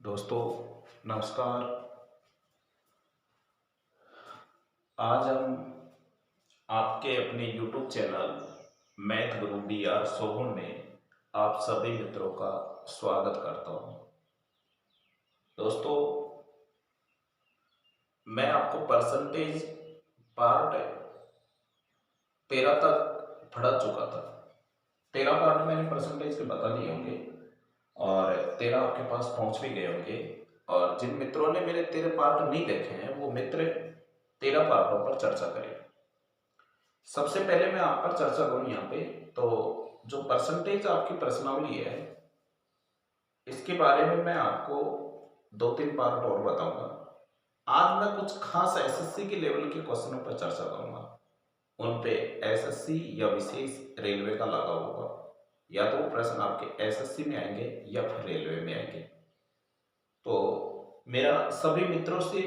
दोस्तों नमस्कार। आज हम आपके अपने YouTube चैनल मैथ गुरु BR सोहन में आप सभी मित्रों का स्वागत करता हूं। दोस्तों मैं आपको परसेंटेज पार्ट 13 तक पढ़ा चुका था। 13 पार्ट मैंने परसेंटेज के बता दिए होंगे और 13 आपके पास पहुंच भी गए होंगे। और जिन मित्रों ने मेरे 13 पार्ट नहीं देखे हैं वो मित्र 13 पार्टों पर चर्चा करें। सबसे पहले मैं आप पर चर्चा करूं यहाँ पे, तो जो परसेंटेज आपकी प्रश्नावली है इसके बारे में मैं आपको 2-3 पार्ट और बताऊंगा। आज मैं कुछ खास एसएससी के लेवल के क्वेश्चनों पर चर्चा करूंगा। उन पे एसएससी या विशेष रेलवे का लगा होगा, या तो प्रश्न आपके एसएससी में आएंगे या फिर रेलवे में आएंगे। तो मेरा सभी मित्रों से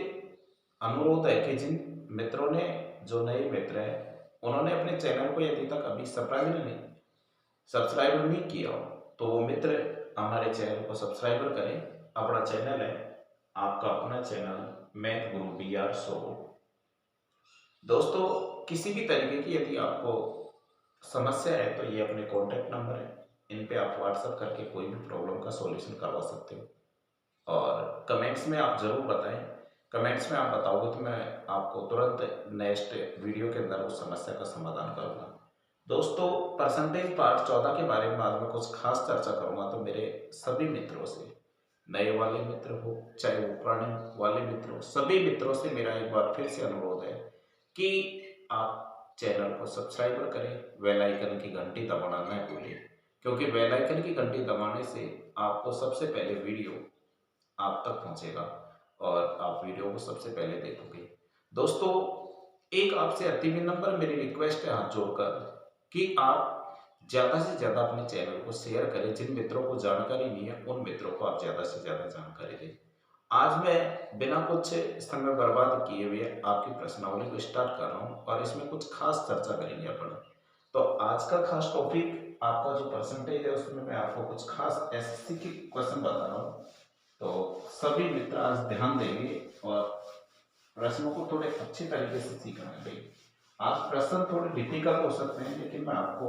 अनुरोध है कि जिन मित्रों ने, जो नए मित्र हैं, उन्होंने अपने चैनल को यदि तक अभी सब्सक्राइब नहीं किया हो तो वो मित्र हमारे चैनल को सब्सक्राइबर करें। अपना चैनल है, आपका अपना चैनल मैथ गुरु BR सोहन। दोस्तों किसी भी तरीके की यदि आपको समस्या है तो ये अपने कॉन्टैक्ट नंबर है, इन पे आप व्हाट्सएप करके कोई भी प्रॉब्लम का सॉल्यूशन करवा सकते हो। और कमेंट्स में आप ज़रूर बताएं। कमेंट्स में आप बताओगे तो मैं आपको तुरंत नेक्स्ट वीडियो के अंदर उस समस्या का समाधान करूंगा। दोस्तों परसेंटेज पार्ट 14 के बारे में आज मैं कुछ खास चर्चा करूंगा। तो मेरे सभी मित्रों से, नए वाले मित्र हो चाहे वो पुराने वाले मित्र हो, सभी मित्रों से मेरा एक बार फिर से अनुरोध है कि आप चैनल को सब्सक्राइबर करें, बेल आइकन की घंटी दबाना न भूलें, क्योंकि बेल आइकन की घंटी दबाने से आपको सबसे पहले वीडियो आप तक पहुंचेगा और आप वीडियो को सबसे पहले देखोगे। दोस्तों एक आपसे अति विनम्र मेरी रिक्वेस्ट है हाथ जोड़कर कि आप ज़्यादा से ज़्यादा अपने चैनल को शेयर करें। जिन मित्रों को जानकारी नहीं है उन मित्रों को आप ज़्यादा से ज़्यादा जानकारी दें। आज मैं बिना कुछ समय बर्बाद किए हुए आपकी प्रश्नावली को स्टार्ट कर रहा हूँ और इसमें कुछ खास चर्चा करेंगे अपन। तो आज का खास टॉपिक आपका जो परसेंटेज है उसमें मैं आपको कुछ खास एसएससी के क्वेश्चन बता रहा हूँ। तो सभी मित्र आज ध्यान देंगे और प्रश्नों को थोड़े अच्छे तरीके से सीखेंगे। आज प्रश्न थोड़े डिफिकल्ट हो सकते हैं लेकिन मैं आपको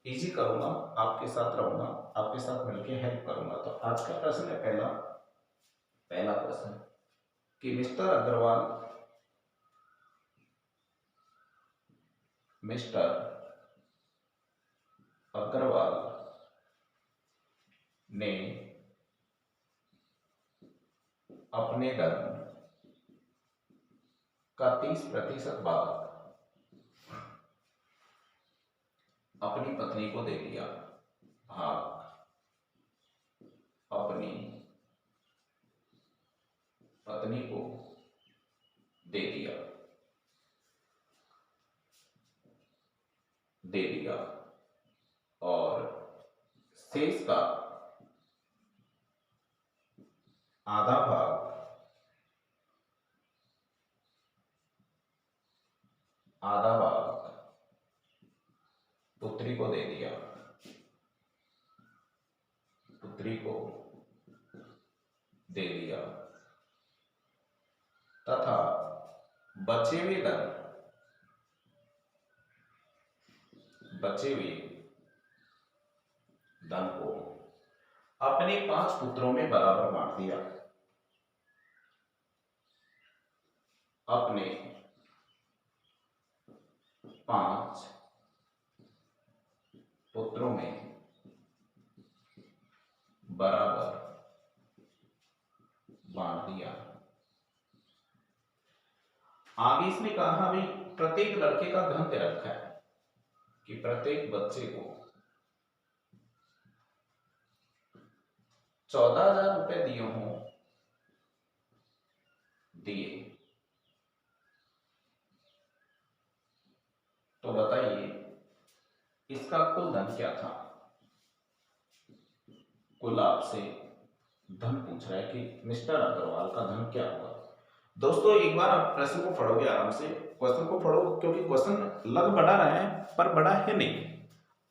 इजी करूंगा, आपके साथ रहूंगा, आपके साथ मिलकर हेल्प करूंगा। तो आज का प्रश्न है पहला प्रश्न कि मिस्टर अग्रवाल ने अपने धन का 30% भाग अपनी पत्नी को दे दिया। अपनी पत्नी को दे दिया और शेष का आधा भाग पुत्री को दे दिया तथा बचे हुए धन को अपने 5 पुत्रों में बराबर बांट दिया। अपने 5 पुत्रों में बराबर बांट दिया। आगे इसने कहा भी प्रत्येक लड़के का धन दे रखा है कि प्रत्येक बच्चे को 14,000 रुपए दिए। तो बताइए इसका कुल धन क्या था? कुल आपसे धन पूछ रहा है कि मिस्टर अग्रवाल का धन क्या होगा। दोस्तों एक बार आप प्रश्न को पढ़ोगे, आराम से क्वेश्चन को पढ़ो, क्योंकि क्वेश्चन लग बड़ा रहा है पर बड़ा है नहीं।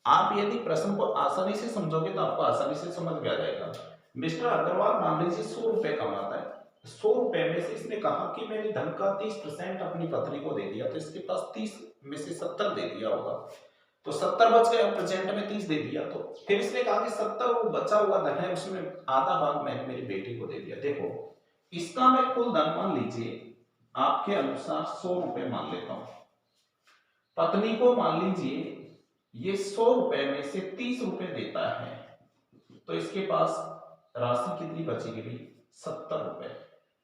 आप यदि प्रश्न को आसानी से समझोगे तो आपको आसानी से समझ में आ जाएगा। मिस्टर अग्रवाल मान लीजिए 100 रुपए कमाता है, 100 रुपए में से इसने कहा कि मैंने धन का 30% अपनी पत्नी को दे दिया, तो इसके पास 30 में से 70 दे दिया होगा, तो 70 बच गया, प्रेजेंट में 30 दे दिया, तो फिर इसने कहा कि 70 वो बचा हुआ धन है उसमें आधा भाग मैंने मेरी बेटी को दे दिया। देखो इसका मैं कुल धन मान लीजिए आपके अनुसार 100 रुपए मान लेता हूं, पत्नी को मान लीजिए ये 100 रुपए में से 30 रुपए देता है, तो इसके पास राशि कितनी बचेगी भाई? 70 रुपए।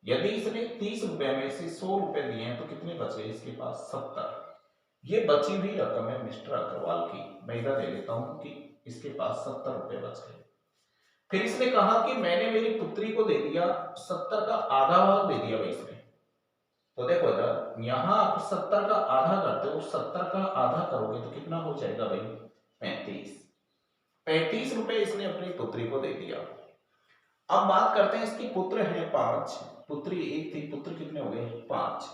यदि इसने 30 रुपए में से 100 रुपए दिए हैं तो कितने बचे इसके पास? 70। ये बची हुई रकम है मिस्टर अग्रवाल की, मैं इधर ले लेता हूं कि इसके पास 70 रुपए बच गए। फिर इसने कहा कि मैंने मेरी पुत्री को दे दिया 70 का आधा भाग दे दिया भाई इसने, तो देखो इधर यहां आप 70 का आधा करते हो, 70 का आधा करोगे तो कितना हो जाएगा भाई? 35। 35 रुपए इसने अपनी पुत्री को दे दिया। अब बात करते हैं इसकी पुत्र है 5, पुत्री 1 थी, पुत्र कितने हो गए? 5।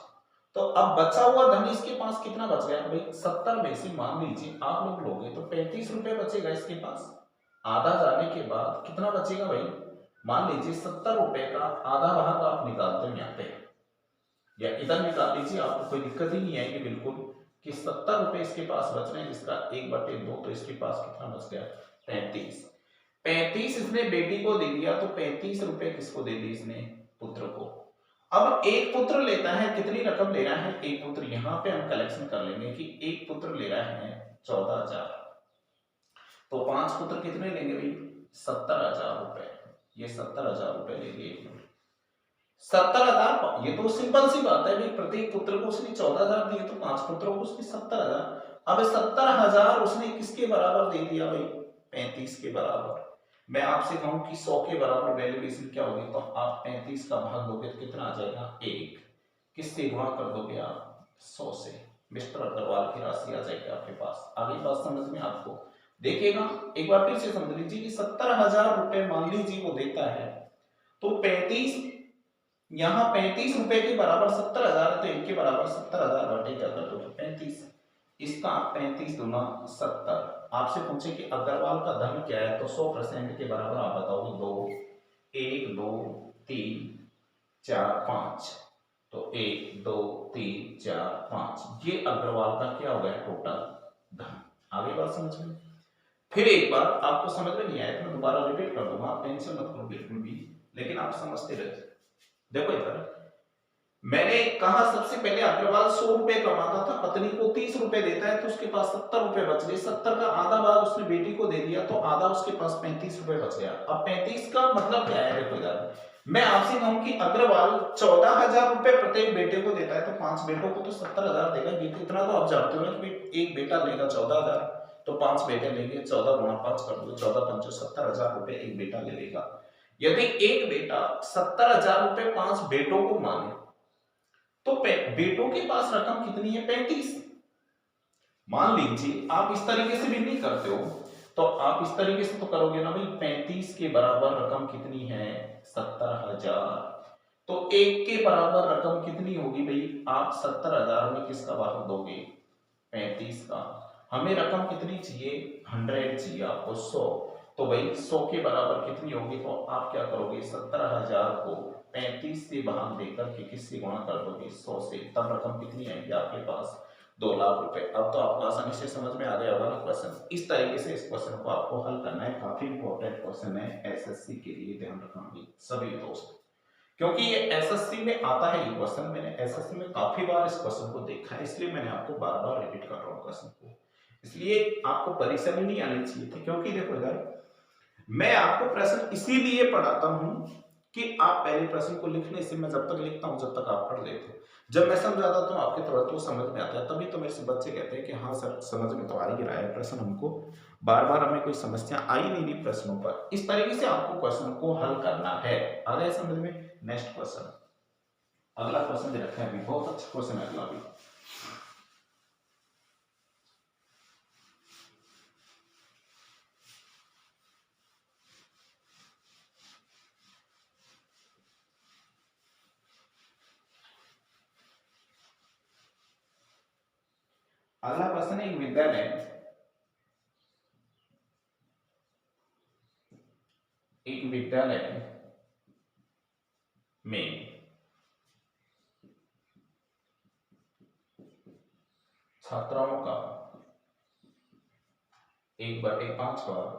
तो अब बचा हुआ धन इसके पास कितना बच गया भाई? 70 में से मान लीजिए आप लोग लोगे तो 35 रुपए बचेगा इसके पास, आधा जाने के बाद कितना बचेगा भाई? मान लीजिए 70 रुपए का आधा भाग आप निकालते हो यहाँ पे, या इधर निकाल लीजिए, आपको कोई दिक्कत ही नहीं आएगी बिल्कुल, कि 70 रुपए इसके पास बच रहे हैं जिसका 1/2, तो इसके पास कितना बच गया? 35। 35 इसने बेटी को दे दिया, तो 35 रुपए किसको दे दी इसने? पुत्र को। अब एक पुत्र लेता है, कितनी रकम ले रहा है एक पुत्र? यहां पे हम कलेक्शन कर लेंगे कि एक पुत्र ले रहा है 14,000, तो 5 पुत्र कितने लेंगे भाई? 70,000 रुपए। ये 70,000 रुपए ले लिए। 70,000, ये तो सिंपल सी बात है भाई, प्रत्येक पुत्र को उसने 14,000 दिए तो 5 पुत्रों को उसने 70,000। अब 70,000 उसने किसके बराबर दे दिया भाई? 35 के बराबर। मैं आपसे कहूं कि 100 के बराबर वैल्यूएशन क्या होगी, तो आप 35 का भाग दोगे तो कितना आ जाएगा? 1। किससे गुणा कर दोगे आप? 100 से। मिस्टर अग्रवाल की राशि आ जाएगी आपके पास। आगे बात समझ में आपको? देखिएगा एक बार फिर से समझ लीजिए कि 70,000 रुपए मान लीजिए वो देता है, तो 35, यहाँ 35 रुपए के बराबर 70,000 है, तो इनके बराबर 70,000 बटे क्या कर दो? 35। इसका 35 दूना 70। आपसे पूछे कि अग्रवाल का धन क्या है, तो 100% के बराबर आप बताओगे 2, 1 2 3 4 5, तो 1 2 3 4 5, ये अग्रवाल का क्या हो गया टोटल धन। आगे बात समझ में? फिर एक बार आपको समझ में नहीं आया तो मैं दोबारा रिपीट कर दूंगा, आप टेंशन मत करो बिल्कुल भी, लेकिन आप समझते रहिए। देखो इधर मैंने कहा सबसे पहले अग्रवाल 100 रुपए कमाता था, पत्नी को 30 रुपए देता है, तो उसके पास 70 रुपए बच गए। 70 का आधा भाग उसने बेटी को दे दिया, तो आधा उसके पास 35 रुपए बच गया। अब 35 का मतलब क्या है? देखो इधर मैं आपसे कहूं कि अग्रवाल 14,000 रुपए प्रत्येक बेटे को देता है, तो 5 बेटों को तो 70,000 देगा। ये तो इतना तो आप जानते हो ना कि एक बेटा लेगा 14,000, तो 5 बेटे लेंगे, 14 गुणा 5 कर दो, 14 पंचो 70,000 रुपए एक बेटा ले लेगा। यदि एक बेटा 70,000 रुपए 5 बेटों को माने, तो बेटों के पास रकम कितनी है? 35। मान लीजिए आप इस तरीके से भी नहीं करते हो, तो आप इस तरीके से तो करोगे ना भाई, 35 के बराबर रकम कितनी है? 70,000। तो एक के बराबर रकम कितनी होगी भाई? आप 70,000 में किसका भाग दोगे? 35 का। हमें रकम कितनी चाहिए? 100 चाहिए आपको, 100। तो भाई 100 के बराबर कितनी होगी, तो आप क्या करोगे? 70,000 को 35 से भाग देकर के किससे गुणा कर दोगे? 100 से। तब रकम कितनी आएगी आपके पास? 2 लाख रुपए। अब तो आपको आसानी से समझ में आ गया होगा ना क्वेश्चन। इस तरीके से इस क्वेश्चन को आपको हल करना है, काफी इंपॉर्टेंट क्वेश्चन है एसएससी के लिए, ध्यान रखना भी सभी दोस्त, क्योंकि ये एसएससी में आता है। ये क्वेश्चन मैंने एसएससी में काफी बार इस क्वेश्चन को देखा है, इसलिए मैंने आपको बार बार रिपीट कर रहा हूँ क्वेश्चन को। इसलिए आपको परीक्षा में नहीं आनी चाहिए थी, क्योंकि देखो इधर मैं आपको प्रश्न इसीलिए पढ़ाता हूं कि आप पहले प्रश्न को लिखने से, मैं जब तक लिखता हूं जब तक आप पढ़ लेते हो, जब मैं समझाता हूं आपके तुरंत वो समझ में आता है, तभी तो मेरे से बच्चे कहते हैं कि हाँ सर समझ में तो आ ही रहा है प्रश्न, हमको बार बार हमें कोई समस्या आई नहीं प्रश्नों पर। इस तरीके से आपको क्वेश्चन को हल करना है। आ गया समझ में? नेक्स्ट क्वेश्चन, अगला क्वेश्चन दे रखा है अभी, बहुत अच्छा क्वेश्चन है अगला भी। अगला क्वेश्चन है, एक विद्यालय विद्यालय में छात्राओं का 1/5 भाग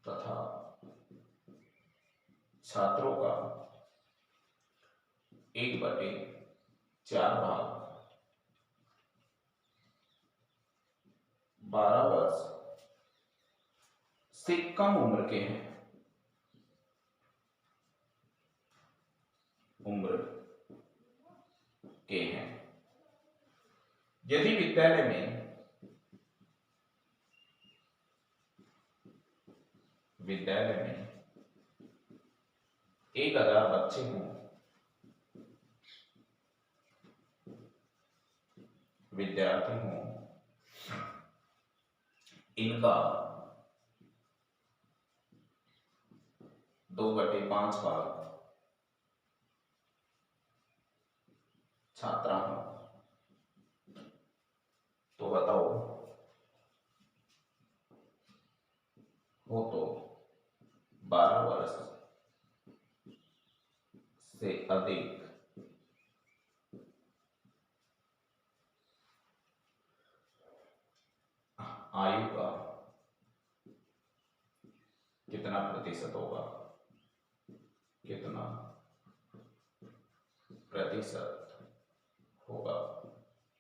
तथा छात्रों का 1/4 भाग 12 वर्ष से कम उम्र के हैं। यदि विद्यालय में 1000 बच्चे हों, विद्यार्थी हों, इनका 2/5 भाग छात्रा हो, तो बताओ वो तो 12 वर्ष से अधिक आयु का कितना प्रतिशत होगा? कितना प्रतिशत होगा?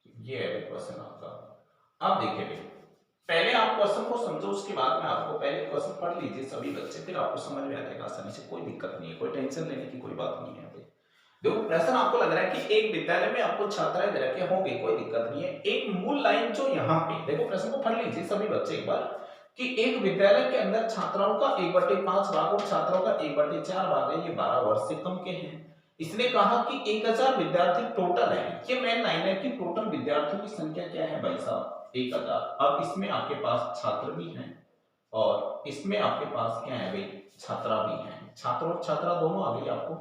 ये है क्वेश्चन आपका। अब देखिए भाई, पहले आप क्वेश्चन को समझो, उसके बाद में आपको पहले क्वेश्चन पढ़ लीजिए सभी बच्चे, फिर आपको समझ में आ जाएगा आसानी से, कोई दिक्कत नहीं है, कोई टेंशन लेने की कोई बात नहीं है। देखो प्रश्न आपको लग रहा है कि एक विद्यालय में आपको छात्राएं दे रखे होंगे, कोई दिक्कत नहीं है। एक मूल लाइन जो यहाँ पे देखो, प्रश्न को पढ़ लीजिए सभी बच्चे एक बार, कि एक विद्यालय के अंदर छात्राओं का 1/5 भाग और छात्रों का 1/4 भाग है, ये 12 वर्ष से कम के हैं। इसने कहा कि 1000 विद्यार्थी टोटल है। ये मेन लाइन है कि टोटल विद्यार्थियों की संख्या क्या है भाई साहब? 1000। अब इसमें आपके पास छात्र भी हैं और इसमें आपके पास क्या है भाई? छात्रा भी हैं। छात्र और छात्रा दोनों आ गई आपको।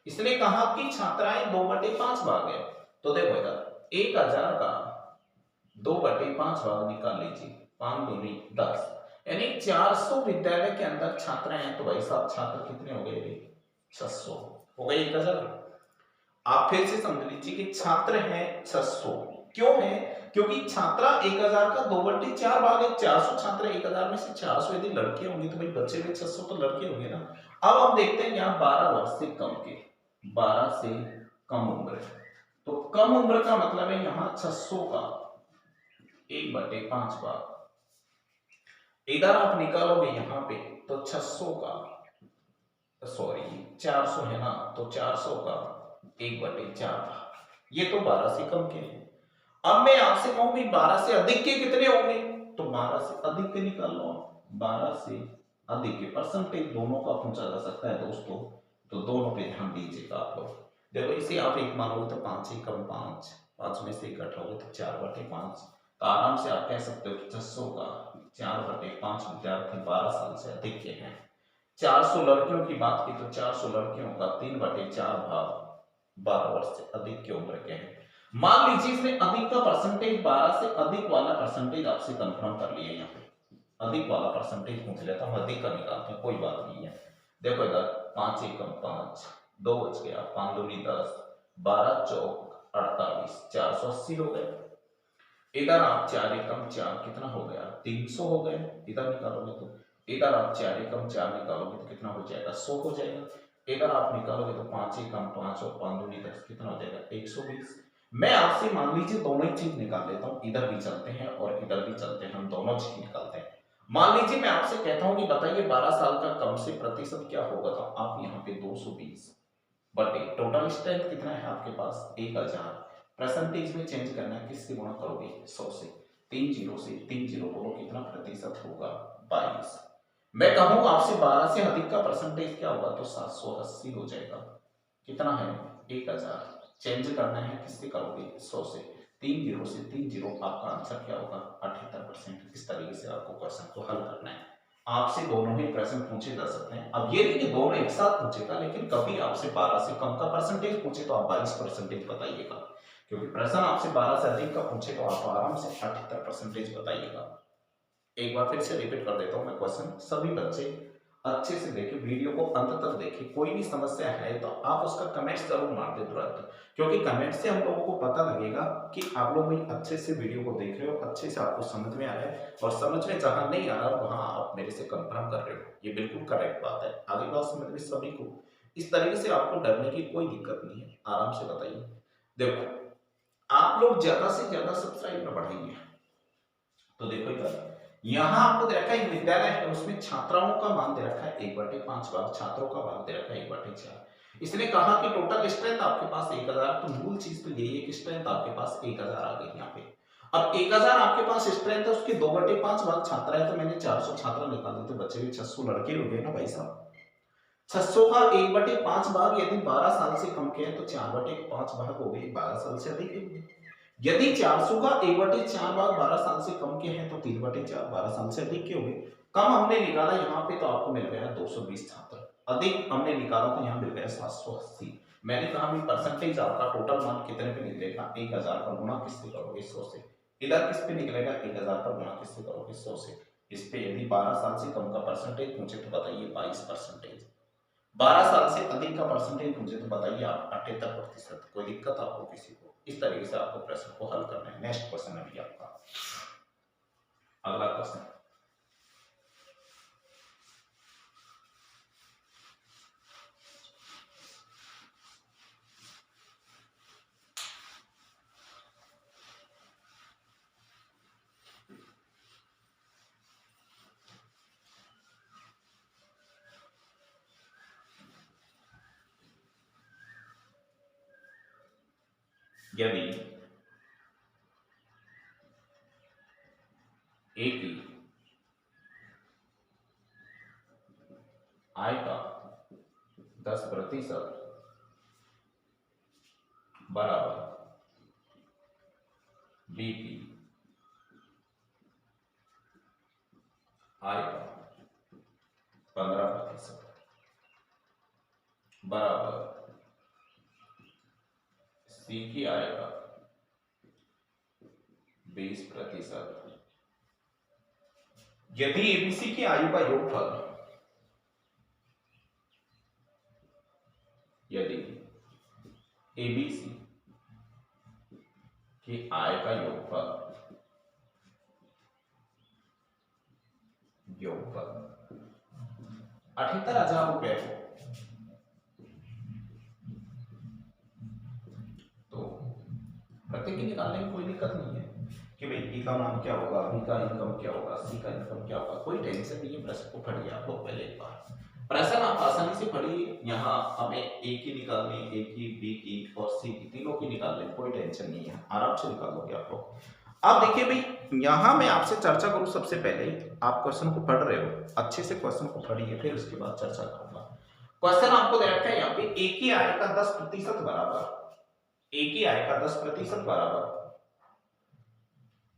इसने कहा कि छात्राएं 2/5 भाग है, तो देखो इधर 1000 का 2/5 भाग निकाल लीजिए, 5 दूनी 10, यानी 400 विद्यालय के अंदर छात्राएं हैं, तो भाई साहब छात्र कितने हो गए? 600 हो गए। 1000 आप फिर से समझ लीजिए कि छात्र हैं 600। क्यों है? क्योंकि छात्रा 1000 का 2/4 भाग है। 400 छात्र 1000 में से 400 यदि लड़के होंगे तो भाई बच्चे में 600 तो लड़के होंगे ना। अब हम देखते हैं यहाँ 12 वर्ष से कम के, 12 से कम उम्र, तो कम उम्र का मतलब है यहाँ 600 का 1/5 भाग। इधर आप निकालोगे यहाँ पे तो 600 का, सॉरी 400 है ना, तो 400 का 1/4 भाग, ये तो 12 से कम के हैं। अब मैं आपसे कहूं भी 12 से अधिक के कितने होंगे, तो 12 से अधिक के निकाल लो। 12 से अधिक के परसेंटेज दोनों का पूछा जा सकता है दोस्तों, तो दोनों पे ध्यान दीजिएगा आप लोग। देखो इसे आप 1 मानोगे तो 5 से कम 5, 5 में से 1 घटाओगे तो 4/5, तो आराम से आप कह सकते हो कि 600 का 4/5 विद्यार्थी 12 साल से अधिक के हैं। 400 लड़कियों की बात की तो 400 लड़कियों का 3/4 भाग 12 वर्ष से अधिक की उम्र के हैं। मान लीजिए इसने अधिक का परसेंटेज, 12 से अधिक वाला परसेंटेज आपसे कंफर्म कर लिया। यहाँ पे अधिक वाला परसेंटेज पूछ लेता हूं, अधिक का निकालते हैं, कोई बात नहीं है। देखो इधर 5 एकम 5, 2 बच गया, 5 दूनी 10, 12 चौक 48, 480 हो गए। इधर आप 4 एकम 4 कितना हो गया? 300 हो गए। इधर निकालोगे तो, इधर आप 4 एकम 4 निकालोगे तो कितना हो जाएगा? 100 हो जाएगा। इधर आप निकालोगे तो 5 एकम 5 और 5 दूनी 10 कितना हो जाएगा? 120। मैं आपसे मान लीजिए दोनों ही चीज निकाल लेता हूं, इधर भी चलते हैं और इधर भी चलते हैं, हम दोनों चीज निकालते हैं। मान लीजिए मैं आपसे कहता हूं कि बताइए 12 साल का कम से प्रतिशत क्या होगा, तो आप यहाँ पे 220 बटे टोटल स्ट्रेंथ कितना है आपके पास? 1000। परसेंटेज में चेंज करना है, किससे गुणा करोगे? 100 से। 3 जीरो से 3 जीरो बोलो, कितना प्रतिशत होगा? 22। मैं कहूं आपसे 12 से अधिक का परसेंटेज क्या होगा, तो 780 हो जाएगा। कितना है? 1000। चेंज करना है, किससे करोगे? 100 से। 3 जीरो से 3 जीरो, आपका आंसर क्या होगा? 78%। इस तरीके से आपको क्वेश्चन को हल करना है। आपसे दोनों ही प्रश्न पूछे जा सकते हैं। अब ये नहीं कि दोनों एक साथ पूछेगा, लेकिन कभी आपसे 12 से कम का परसेंटेज पूछे तो आप 22% बताइएगा, क्योंकि प्रश्न आपसे 12 से अधिक का पूछे तो आप आराम से 78% बताइएगा। एक बार फिर से रिपीट कर देता हूँ मैं क्वेश्चन, सभी बच्चे अच्छे से देखिए, वीडियो को अंत तक देखिए। कोई भी समस्या है तो आप उसका कमेंट्स जरूर मार दे तुरंत, क्योंकि कमेंट से हम लोगों को पता लगेगा कि आप लोग भी अच्छे से वीडियो को देख रहे हो, अच्छे से आपको समझ में आ रहा है, और समझ में जहां नहीं आ रहा वहां आप मेरे से कंफर्म कर रहे हो। ये बिल्कुल करेक्ट बात है। आगे बात समझ में सभी को, इस तरीके से आपको डरने की कोई दिक्कत नहीं है, आराम से बताइए। देखो, आप लोग ज्यादा से ज्यादा सब्सक्राइबर बढ़ाइए। तो देखो इधर, यहाँ आपको दे रखा है एक विद्यालय है, उसमें छात्राओं का मान दे रखा है 1/5 भाग, छात्रों का भाग दे रखा है 1/4। इसने कहा कि टोटल स्ट्रेंथ आपके पास 1000, तो मूल चीज तो यही है कि स्ट्रेंथ आपके पास 1000 आ गई यहाँ पे। अब 1000 आपके पास स्ट्रेंथ है, उसके 2/5 भाग छात्रा है, तो मैंने 400 छात्रा निकाल दी, तो बच्चे भी 600 लड़के हो गए ना भाई साहब। 600 का 1/5 भाग यदि 12 साल से कम के हैं तो 4/5 भाग हो गए 12 साल से अधिक के। यदि 400 का 1/4 भाग 12 साल से कम के हैं तो 3/4 12 साल से अधिक के हो गए। कम हमने निकाला यहाँ पे तो आपको मिल गया 220 छात्र, अधिक हमने निकाला तो यहाँ मिल गया 780। मैंने कहा भी परसेंटेज आपका टोटल मान कितने पे निकलेगा, 1000 पर गुणा किससे करोगे, 100 से। इधर किस पे निकलेगा, 1000 पर गुणा किससे करोगे, 100 से। इस पे यदि 12 साल से कम का परसेंटेज पूछे तो बताइए 22%, 12 साल से अधिक का परसेंटेज पूछे तो बताइए आप 78%। कोई दिक्कत आपको किसी को? इस तरीके से आपको प्रश्न को हल करना है। नेक्स्ट क्वेश्चन अभी आपका अगला क्वेश्चन, यदि ए की आय का 10% बराबर बी की आय का 15% बराबर सी की आय का 20%, यदि एबीसी की आयु का योगफल, यदि एबीसी की आय का योगफल 78,000 रुपए हो, तो प्रत्येक की निकालने में कोई दिक्कत नहीं है कि भाई ई का मान क्या होगा, बी का इनकम क्या होगा, सी का इनकम क्या होगा, कोई टेंशन नहीं है। प्रश्न को पढ़िए आप लोग पहले एक बार, प्रश्न आप आसानी से पढ़िए। यहाँ हमें ए की निकालनी, ए की, बी की और सी की, तीनों की निकालने, कोई टेंशन नहीं है, आराम से निकाल लोगे आप लोग। अब देखिए भाई, यहाँ मैं आपसे चर्चा करूं, सबसे पहले आप क्वेश्चन को पढ़ रहे हो, अच्छे से क्वेश्चन को पढ़िए, फिर उसके बाद चर्चा करूंगा। क्वेश्चन आपको दे रखा है यहाँ पे, ए की आय का 10% बराबर, ए की आय का 10% बराबर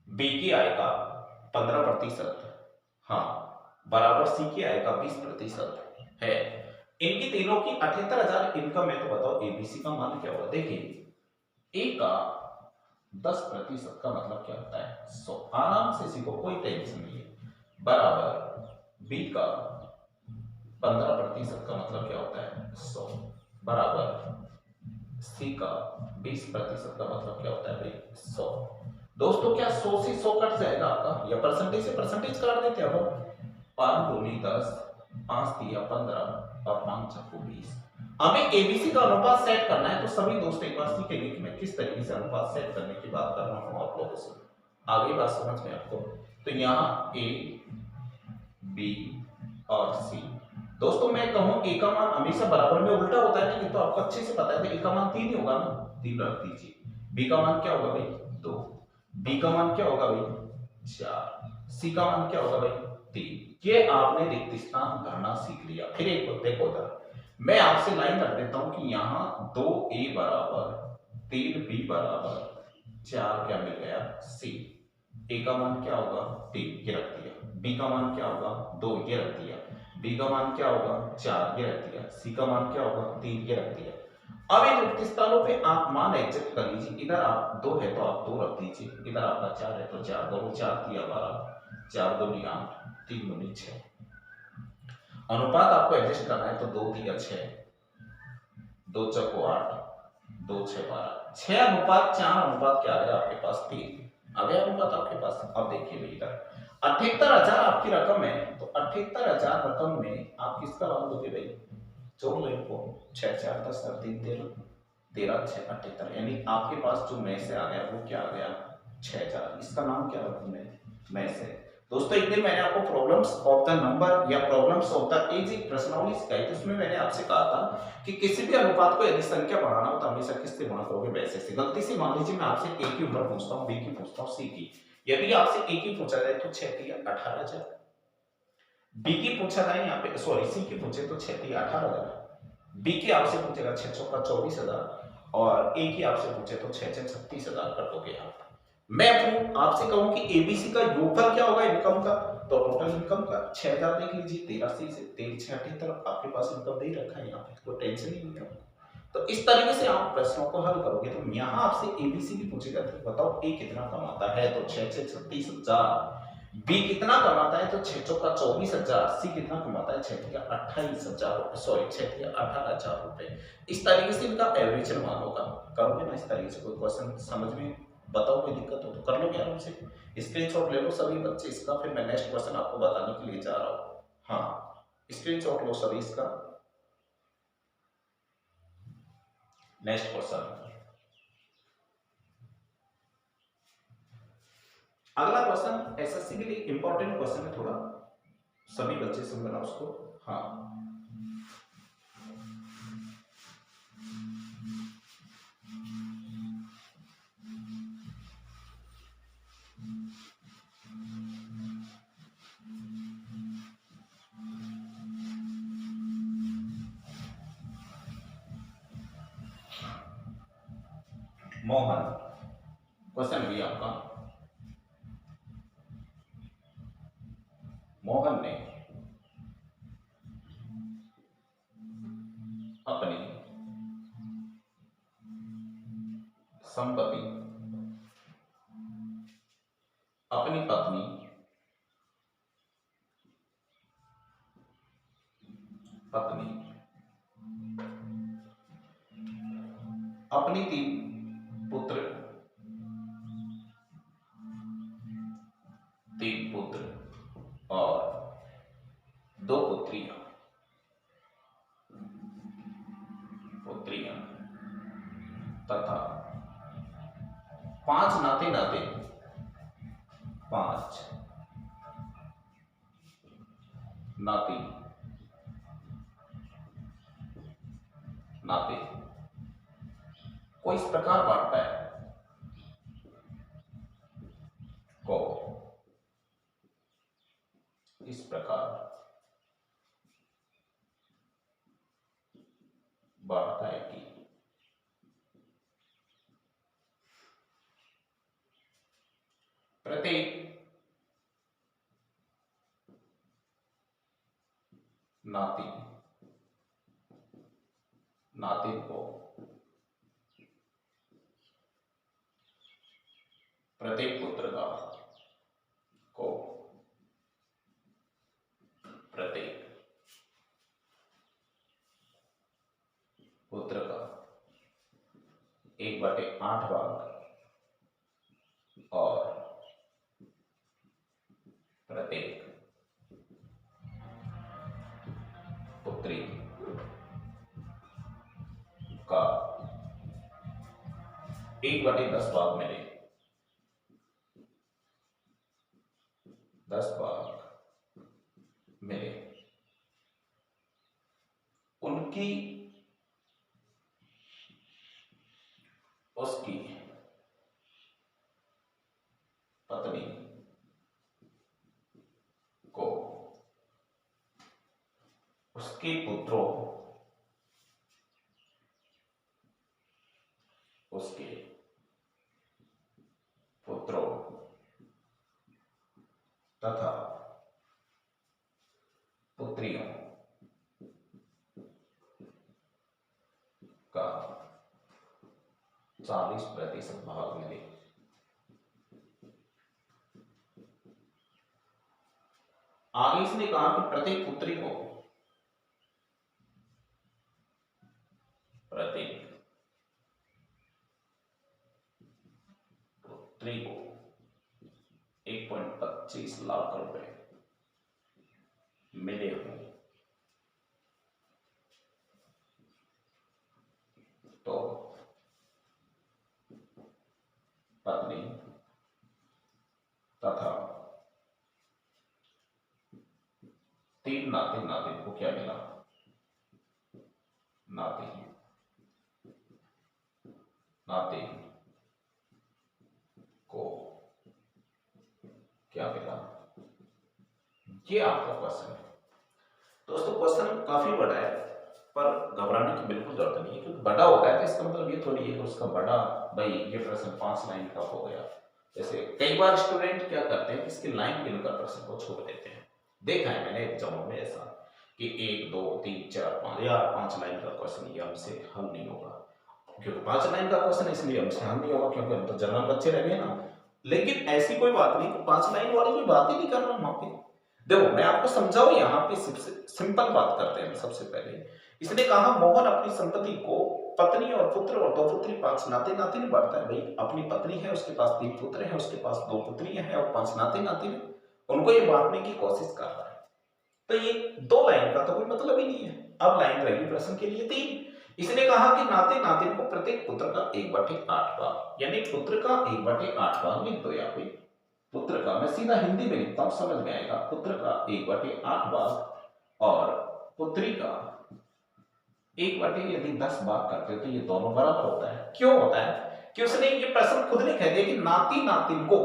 बी की आय का 15%, हाँ, बराबर सी की आय का 20% है। इनकी तीनों की 78,000 इनकम है, तो बताओ एबीसी का मान क्या होगा। देखिए, ए का 10% का मतलब क्या होता है, 100। आराम से सीखो, कोई टेंशन नहीं है। बराबर बी का 15% का मतलब क्या होता है, 100। बराबर सी का 20% का मतलब क्या होता है भाई, 100। दोस्तों, क्या 100 से 100 कट जाएगा आपका, या परसेंटेज से परसेंटेज काट देते हैं हम। 5 दूनी 10, 5 तिया 15 और 5 छक्को 20। हमें एबीसी का अनुपात सेट करना है, तो सभी दोस्त एक बार सीखेंगे कि मैं किस तरीके से अनुपात सेट करने की बात कर रहा हूं आप लोगों से। आगे बात समझ में आपको। तो यहाँ ए, बी और सी। दोस्तों, मैं कहूं ए का मान हमेशा बराबर में उल्टा होता है, नहीं तो आपको अच्छे से पता है। तो ए का मान 3 ही होगा ना, 3 रख दीजिए। बी का मान क्या होगा भाई, 2। बी का मान क्या होगा भाई, 4। सी का मान क्या होगा भाई, 3। ये आपने रिक्त स्थान भरना सीख लिया। फिर एक देखो उधर, मैं आपसे लाइन रख देता हूं कि यहाँ 2a बराबर 3b बराबर 4 क्या मिल गया, सी। ए का मान क्या होगा, 3, ये रख दिया। बी का मान क्या होगा, 2, ये रख दिया। बी का मान क्या होगा, 4, ये रख दिया। सी का मान क्या होगा, 3, ये रख दिया। अब इन रिक्त स्थानों पे आप मान एडजस्ट कर लीजिए। इधर आप 2 है तो आप 2 रख दीजिए, इधर आपका 4 है तो 4, 2 4 3 12, 4 दूनी 8, 3 दूनी 6। अनुपात आपको एडजस्ट करना है तो 2 तिया 6, 2 चौको 8, 2 6 12, 6 अनुपात 4 अनुपात क्या है आपके पास 3 आ गया अनुपात आपके पास। अब देखिए भैया 78,000 आपकी रकम है, तो 78,000 रकम में आप किसका मान दोगे भाई, जोड़ लो इनको, 6 4 10 3 13, 13 6 78, यानी आपके पास जो में से आ गया वो क्या आ गया 6,000। इसका नाम क्या रखूं मैं, में से। दोस्तों एक दिन मैंने आपको प्रॉब्लम्स ऑफ द नंबर या प्रॉब्लम्स ऑफ द एज एक प्रश्नावली सिखाई थी, उसमें मैंने आपसे कहा था कि किसी भी अनुपात को यदि संख्या बढ़ाना हो तो हमेशा किससे गुणा करोगे, वैसे से। गलती से मान लीजिए मैं आपसे ए की उम्र पूछता हूँ, बी की पूछता हूँ, सी की। यदि आपसे ए की पूछा जाए तो 6 तिया 18,000, बी की पूछा जाए यहाँ पे सॉरी सी की पूछे तो 6 तिया 18,000, बी की आपसे पूछेगा 6 चौका 24,000 और ए की आपसे पूछे तो 6 6 36,000 कर दोगे आप। मैं आपसे कहूं कि एबीसी का योगफल क्या होगा इनकम का, तो टोटल इनकम का 6,000 देख लीजिए, 13 से 13 6 78 आपके पास इनकम दे ही रखा है, यहाँ पे कोई टेंशन ही नहीं है। तो इस तरीके से आप प्रश्नों को हल करोगे। तो यहाँ आपसे एबीसी भी पूछेगा तो बताओ ए कितना कमाता है, तो 6 6 36,000, बी कितना कमाता है तो 6 चौका 24,000, सी कितना कमाता है 6 तिया 28,000, सॉरी 6 तिया 18,000 रुपए। इस तरीके से इनका एवरेज मान होगा। करोगे ना इस तरीके से, कोई क्वेश्चन समझ में बताओ कोई दिक्कत हो तो कर लोगे आराम से, स्क्रीनशॉट ले लो सभी बच्चे इसका, फिर मैं नेक्स्ट क्वेश्चन आपको बताने के लिए जा रहा हूँ। हाँ स्क्रीनशॉट लो सभी इसका। नेक्स्ट क्वेश्चन, अगला क्वेश्चन एसएससी के लिए इंपॉर्टेंट क्वेश्चन है थोड़ा, सभी बच्चे समझना उसको। हाँ मोहन, क्वेश्चन भी आपका, मोहन ने अपनी संपत्ति अपनी पत्नी अपनी 3 पुत्र 3 पुत्र और 2 पुत्रियां तथा 5 नाते 5 नाती को इस प्रकार बांटता है, को इस प्रकार बांटता है कि प्रत्येक नातिन को प्रत्येक पुत्र का को प्रत्येक पुत्र का 1/8 भाग और प्रत्येक पुत्री का 1/10 भाग मिले, 10 भाग मिले उनकी उसकी पत्नी को उसके पुत्रों तथा पुत्रियों का 40% भाग मिले। आगे इसने कहा कि प्रत्येक पुत्री को प्रत्येक पुत्री को 1.25 लाख रुपए मिले हों तो पत्नी तथा 3 नाती नातिन को क्या मिला, नाती नातिन को क्या मिला। ये आपका क्वेश्चन है दोस्तों। क्वेश्चन काफी बड़ा है पर घबराने की बिल्कुल जरूरत नहीं है, क्योंकि बड़ा होता है तो इसका मतलब ये थोड़ी है कि उसका बड़ा भाई ये प्रश्न 5 लाइन का हो गया। जैसे कई बार स्टूडेंट क्या करते हैं, इसकी लाइन गिनकर प्रश्न को छोड़ देते हैं। देखा है मैंने एग्जामों में ऐसा कि 1 2 3 4 5 या 5 लाइन का क्वेश्चन ये हमसे हल नहीं होगा, क्योंकि 5 लाइन का क्वेश्चन इसलिए हमसे हल नहीं होगा क्योंकि हम तो जनरल बच्चे रह गए ना। लेकिन ऐसी कोई बात नहीं कि 5 लाइन वाली कोई बात ही नहीं कर रहा वहां पे। देखो मैं आपको समझाऊं, यहाँ पे सिंपल बात करते हैं। सबसे पहले इसने कहा मोहन अपनी संपत्ति को पत्नी और पुत्र और 2 पुत्री 5 नाते नातिन बांटता है। भाई अपनी पत्नी है, उसके पास 3 पुत्र हैं, उसके पास 2 पुत्रियां हैं और 5 नाते नातिन है, उनको ये बांटने की कोशिश कर रहा है। तो ये 2 लाइन का तो कोई मतलब ही नहीं है। अब लाइन रहेगी प्रश्न के लिए 3। इसने कहा कि नाते नातिन को प्रत्येक पुत्र का 1/8 भाग, यानी पुत्र का 1/8 भाग लिख दो। यहाँ पे पुत्र का मैं सीधा हिंदी में लिखता हूं, समझ में आएगा। पुत्र का 1/8 भाग और पुत्री का 1/, यदि 10 भाग करते हो तो ये दोनों बराबर होता है। क्यों होता है कि उसने ये प्रश्न खुद ने कह दिया कि नाती नातिन को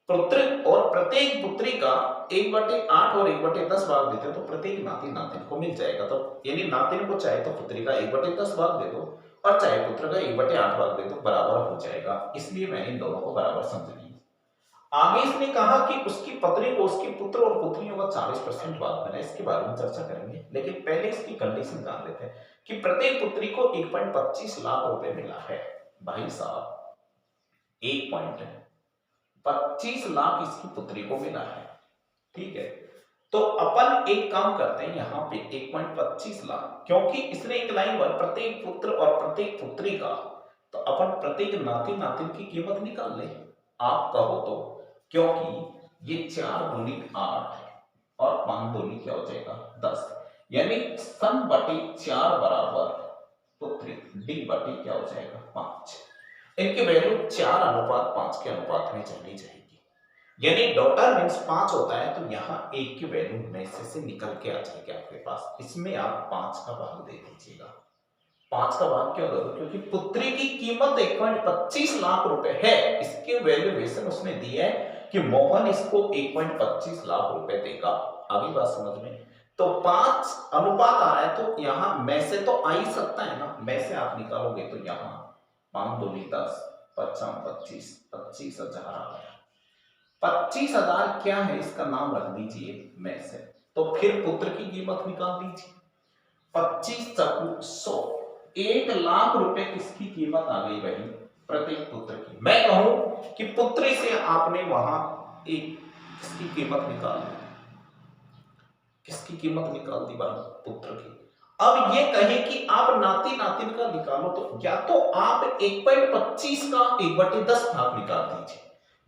पुत्र और प्रत्येक पुत्री का 1/8 और 1/10 भाग देते तो प्रत्येक नाती नातिन को मिल जाएगा। तो यानी नातिन को चाहे तो पुत्री का 1/10 भाग दे दो और चाहे पुत्र का 1/8 भाग दे दो, बराबर हो जाएगा। इसलिए मैंने इन दोनों को बराबर समझ लिया। आगे इसने कहा कि उसकी पत्नी को उसके पुत्र और पुत्रियों का 40% भाग मिला। इसके बारे में चर्चा करेंगे, लेकिन पहले इसकी कंडीशन जान लेते हैं कि प्रत्येक पुत्री को 1.25 लाख रुपए मिला है। भाई साहब 1.25 लाख इसकी पुत्री को मिला है, ठीक है। तो अपन एक काम करते हैं, यहाँ पे 1.25 लाख, क्योंकि इसने एक लाइन पर प्रत्येक पुत्र और प्रत्येक पुत्री का, तो अपन प्रत्येक नाती नातिन की कीमत निकाल ले आप कहो तो, क्योंकि ये 4 दूनी 8 और 5 दूनी क्या हो जाएगा 10, यानी सन बटे 4 बराबर पुत्री डी बटे क्या हो जाएगा 5। इनकी वैल्यू 4:5 के अनुपात में जानी जाएगी, यानी डॉटर मींस 5 होता है तो यहाँ 1 की वैल्यू में से निकल के आ जाएगी आपके पास। इसमें आप 5 का भाग दे दीजिएगा। 5 का भाग क्यों दो, क्योंकि पुत्री की कीमत 1.25 लाख रुपए है। इसकी वैल्यूएशन उसने दी है कि मोहन इसको 1.25 लाख रुपए देगा। अभी बात समझ में। तो 5 अनुपात आ रहा है तो यहाँ में से तो आ ही सकता है ना, में से आप निकालोगे तो यहाँ 5 दूनी 10, 5 25, 25,000 आ गया। 25,000 क्या है इसका नाम रख दीजिए में से। तो फिर पुत्र की कीमत निकाल दीजिए। 25 चकू 100, 1 लाख रुपए किसकी कीमत आ गई वही प्रत्येक पुत्र की। मैं कहूं कि पुत्री से आपने वहां एक किसकी कीमत निकाल दी, किसकी कीमत निकाल दी वहां पुत्र की। अब ये कहे कि आप नाती नातिन का निकालो तो या तो आप 1.25 का 1/10 भाग निकाल दीजिए,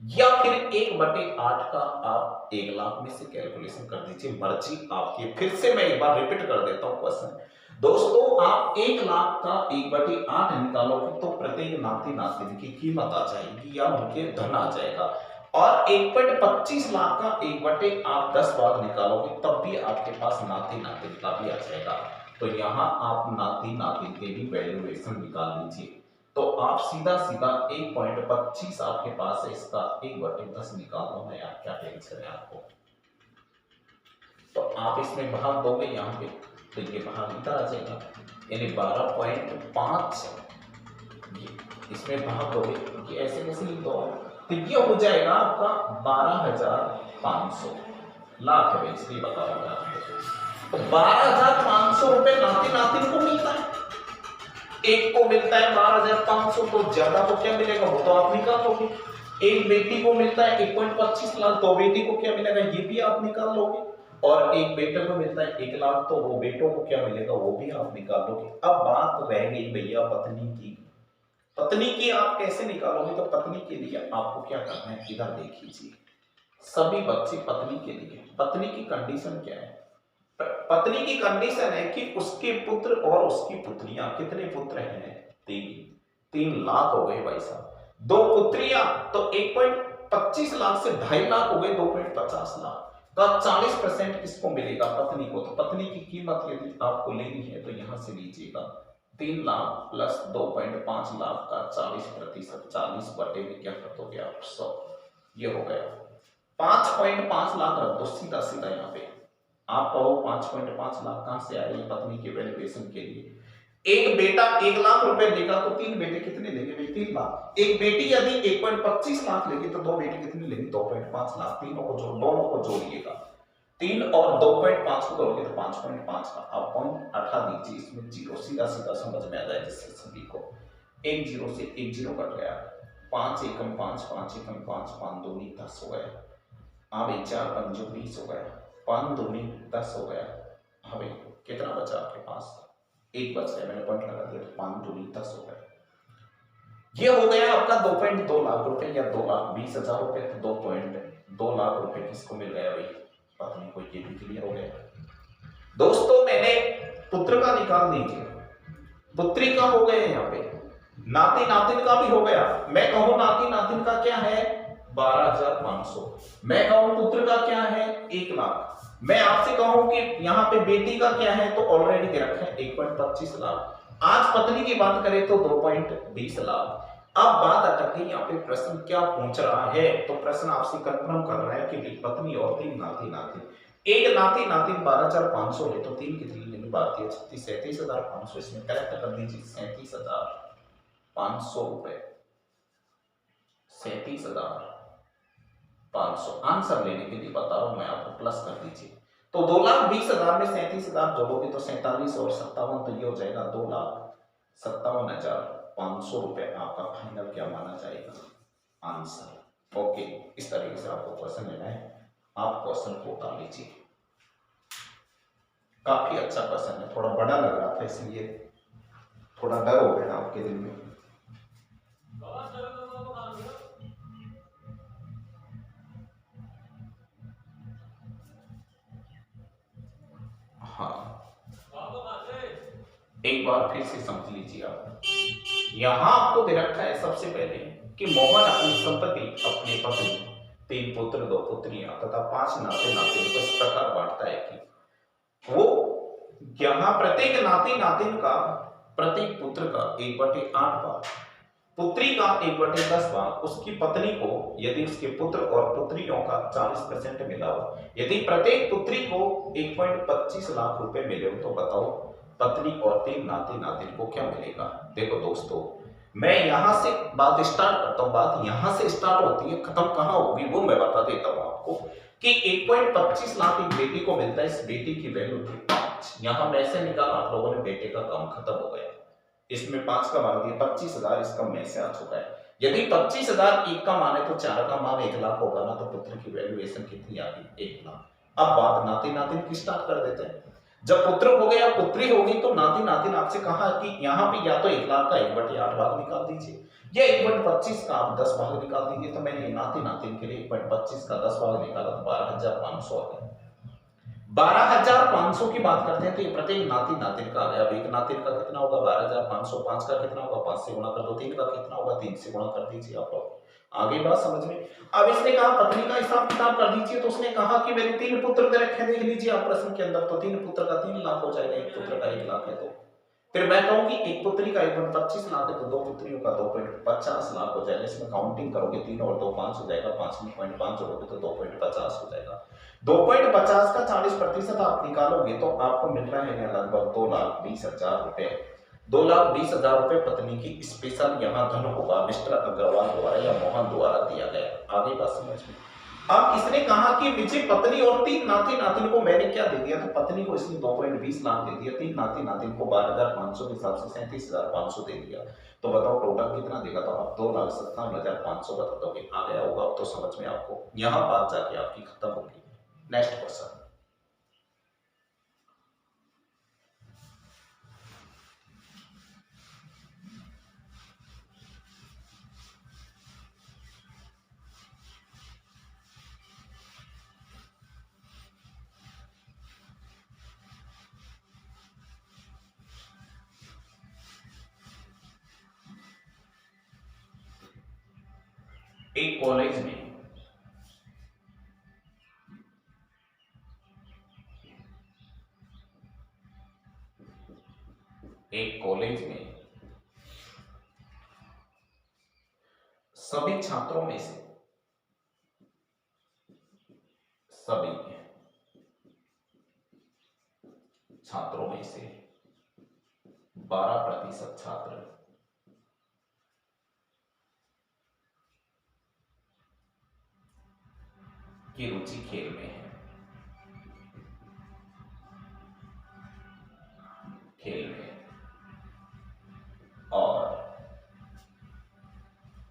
या फिर 1/8 का आप 1 लाख में से कैलकुलेशन कर दीजिए, मर्जी आपकी। फिर से मैं एक बार रिपीट कर देता हूं क्वेश्चन दोस्तों। आप 1 लाख का 1/8 निकालोगे तो प्रत्येक नाती नातिन की कीमत आ जाएगी या उनके धन आ जाएगा, और 1.25 लाख का 1/10 भाग निकालोगे तब भी आपके पास नाती नातिन का भी आ जाएगा। तो यहाँ आप नाती नातिन के भी वैल्यूएशन निकाल लीजिए। तो आप सीधा सीधा 1.25 आपके पास है, इसका 1/10 निकाल लो ना यार, क्या टेंशन है आपको। तो आप इसमें भाग दोगे यहाँ पे तो ये भाग इधर आ जाएगा, यानी 12.5 इसमें भाग दोगे, ये ऐसे कैसे लिख दो तो ये हो जाएगा आपका 12,500 लाख है, इसलिए बताऊंगा तो 12,500 रुपए नाती नातिन को मिलता है। एक को मिलता है 12,500, तो ज्यादा को क्या मिलेगा वो तो आप निकालोगे। एक बेटी को मिलता है 1.25 लाख, तो बेटी को क्या मिलेगा ये भी आप निकाल लोगे, और एक बेटे को मिलता है 1 लाख, तो वो बेटों को क्या मिलेगा वो भी आप निकाल लोगे। अब बात रह गई भैया पत्नी की। पत्नी की आप कैसे निकालोगे? तो पत्नी के लिए आपको क्या करना है, इधर देख लीजिए सभी बच्चे। पत्नी के लिए पत्नी की कंडीशन क्या है? पत्नी की कंडीशन है कि उसके पुत्र और उसकी पुत्रियां, कितने पुत्र हैं? 3 लाख हो गए भाई साहब। 2 पुत्रियां तो 1.25 लाख से 2.5 लाख हो गए, 2.50 लाख का 40% किसको मिलेगा? पत्नी को। तो पत्नी की कीमत यदि आपको लेनी है तो यहां से लीजिएगा 3 लाख प्लस 2.5 लाख का 40%, 40 बटे में क्या कर दोगे आप? 100। ये हो गया 5.5 लाख रख दो सीधा सीधा यहाँ पे। आप कहो 5.5 लाख कहां से आए पत्नी के वैल्यूएशन के लिए? एक बेटा 1 लाख रुपए देगा तो 3 बेटे कितने लेंगे भाई? 3 लाख। एक बेटी यदि 1.25 लाख लेगी तो 2 बेटे कितने लेंगे? 2.5 लाख। तीनों को जोड़, दोनों को जोड़िएगा, 3 और 2.5 को जोड़िए तो 5.5 का आप पॉइंट हटा दीजिए, इसमें जीरो सीधा सीधा समझ में आ जाए जिससे सभी को। एक जीरो से एक जीरो कट गया, 5 एकम 5, 5 एकम 5, 5 दूनी 10 हो गया। अब 4 पंजो 20 हो गया, 5 दूनी 10 हो गया। अब कितना बचा आपके पास? 1 बच गया, मैंने पॉइंट लगा दिया, 5 दूनी 10 हो गया। ये हो गया आपका 2.2 लाख रुपए या 2,20,000 रुपए। तो 2.2 लाख रुपए किसको मिल गया भाई? पत्नी को। ये भी क्लियर हो गया। दोस्तों मैंने पुत्र का निकाल दीजिए, पुत्री का हो गया, यहाँ पे नाती नातिन का भी हो गया। मैं कहूं नाती नातिन का क्या है? 12,500। मैं कहूं पुत्र का क्या है? 1 लाख। मैं आपसे कहूं कि यहाँ पे बेटी का क्या है, तो ऑलरेडी दे रखा है 1.25 लाख। आज पत्नी की बात करें तो 2.20 लाख। अब बात अटक गई, यहाँ पे प्रश्न क्या पूछ रहा है? तो प्रश्न आपसे कंफर्म कर रहा है कि पत्नी और 3 नाती नातिन। एक नाती नातिन 12,500 ले तो 3 कितनी लेंगे? 36, 37,500। इसमें करेक्ट कर दीजिए 37,500 रुपए, 37,500। आंसर लेने के लिए बता रहा हूं मैं आपको, प्लस कर दीजिए। तो 2,20,000 में 37,000 जोड़ोगे तो 47 और 57 तो ये हो जाएगा 2,57,500 रुपए। आपका फाइनल क्या माना जाएगा? आंसर। ओके, इस तरीके से आपको क्वेश्चन लेना है। आप क्वेश्चन को उतार लीजिए। काफी अच्छा क्वेश्चन है, थोड़ा बड़ा लग रहा था इसलिए थोड़ा डर हो गया आपके दिल में। हाँ, एक बार फिर से समझ लीजिए आप। यहां आपको दे रखा है सबसे पहले कि मोहन अपनी संपत्ति अपनी पत्नी, 3 पुत्र 2 पुत्रियां तथा 5 नाते नातिन को इस प्रकार बांटता है कि वो यहां प्रत्येक नाती नातिन का, प्रत्येक पुत्र का 1/8 भाग, पुत्री का 1/10 भाग, उसकी पत्नी को यदि उसके पुत्र और पुत्रियों का 40% मिला हो। यदि प्रत्येक पुत्री को 1.25 लाख रुपए मिले हो तो बताओ पत्नी और 3 नाती नातिन को क्या मिलेगा? देखो दोस्तों, मैं यहां से बात स्टार्ट करता हूं। बात यहां से स्टार्ट होती है, खत्म कहां होगी वो मैं बता देता हूं आपको कि 1.25 लाख एक बेटी को मिलता है। इस बेटी की वैल्यू थी 5। यहां में से निकाला आप लोगों ने, बेटे का काम खत्म हो गया। इसमें 5 का मान दिया, 25,000 इसका में से आ चुका है। यदि 25,000 एक का मान है तो 4 का मान 1 लाख होगा ना, तो पुत्र की वैल्यूएशन कितनी आ गई? 1 लाख। अब बात नाती नातिन की स्टार्ट कर देते हैं। जब पुत्र हो गया पुत्री होगी तो नाती नातिन आपसे कहा कि यहाँ पे या तो 1 लाख का 1/8 भाग निकाल दीजिए या 1/25 का आप 10 भाग निकाल दीजिए। तो मैंने नाती नातिन के लिए 1/25 का 10 भाग निकाला तो 12,500 आ गया। 12,500 की बात करते हैं तो ये प्रत्येक नाती नातिन का आ गया। अब एक नातिन का कितना होगा? 12,500। 5 का कितना होगा? 5 से गुणा कर दो। 3 का कितना होगा? 3 से गुणा कर दीजिए। आप लोग आगे बात समझ में। अब इसने कहा पत्नी का हिसाब किताब कर दीजिए, तो उसने कहा कि मेरे 3 पुत्र दे रखे, देख लीजिए आप प्रश्न के अंदर। तो 3 पुत्र का 3 लाख हो जाएगा, एक पुत्र का 1 लाख है। तो फिर मैं कहूं कि एक पुत्री का 1.25 लाख है तो 2 पुत्रियों का 2.50 लाख हो जाएगा। इसमें काउंटिंग करोगे 3 और 2 5 हो जाएगा, 5 में 0.5 जोड़ोगे तो 2.50 हो जाएगा। 2.50 का 40% आप निकालोगे तो आपको मिल रहा है लगभग 2,20,000 रुपए। 2,20,000 रुपए पत्नी की स्पेशल यहाँ धन होगा मिस्टर अग्रवाल द्वारा या मोहन द्वारा दिया गया। आगे बात समझ में। अब इसने कहा कि मुझे पत्नी और 3 नाती नातिन को मैंने क्या दे दिया, तो पत्नी को इसने 2.20 लाख दे दिया, 3 नाती नातिन को 12,500 के हिसाब से 37,500 दे दिया। तो बताओ टोटल कितना देगा, तो आप 2,57,500 बता दोगे। आ गया होगा अब तो समझ में आपको, यहां बात जाके आपकी खत्म होगी। नेक्स्ट क्वेश्चन, एक कॉलेज में सभी छात्रों में से सभी छात्रों में से 12% छात्र की रुचि खेल में है, खेल में, और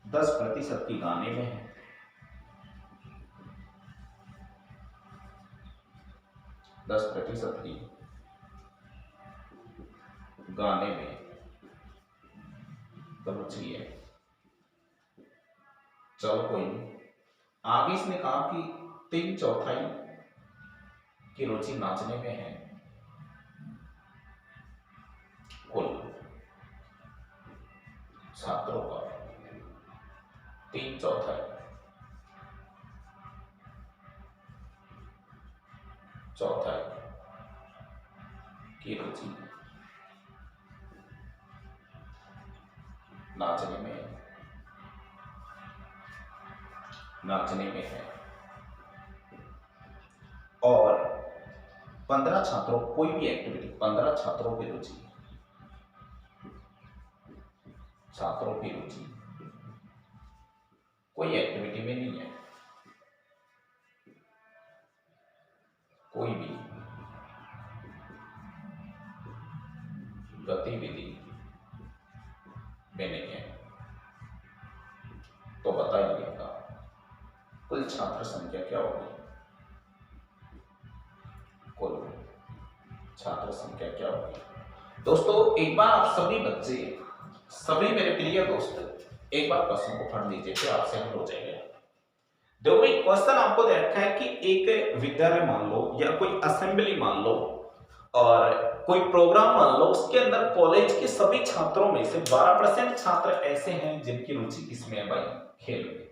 10% की गाने में है, 10% की गाने में रुचि है। चलो कोई नहीं। आगे इसने कहा कि 3/4 की रुचि नाचने में है। कुल छात्रों का 3/4 की रुचि नाचने में है, और 15 छात्रों, कोई भी एक्टिविटी, 15 छात्रों की रुचि कोई एक्टिविटी में नहीं है, कोई भी गतिविधि में नहीं है। तो बताइएगा कुल छात्र संख्या क्या होगी, कुल छात्र संख्या क्या होगी। दोस्तों एक बार आप सभी बच्चे, सभी मेरे प्रिय दोस्त, एक बार क्वेश्चन को पढ़ लीजिए, फिर आपसे हल हो जाएगा। देखो भाई, क्वेश्चन आपको दे रखा है कि एक विद्यालय मान लो या कोई असेंबली मान लो और कोई प्रोग्राम मान लो, उसके अंदर कॉलेज के सभी छात्रों में से 12% छात्र ऐसे हैं जिनकी रुचि किसमें है भाई, खेल में।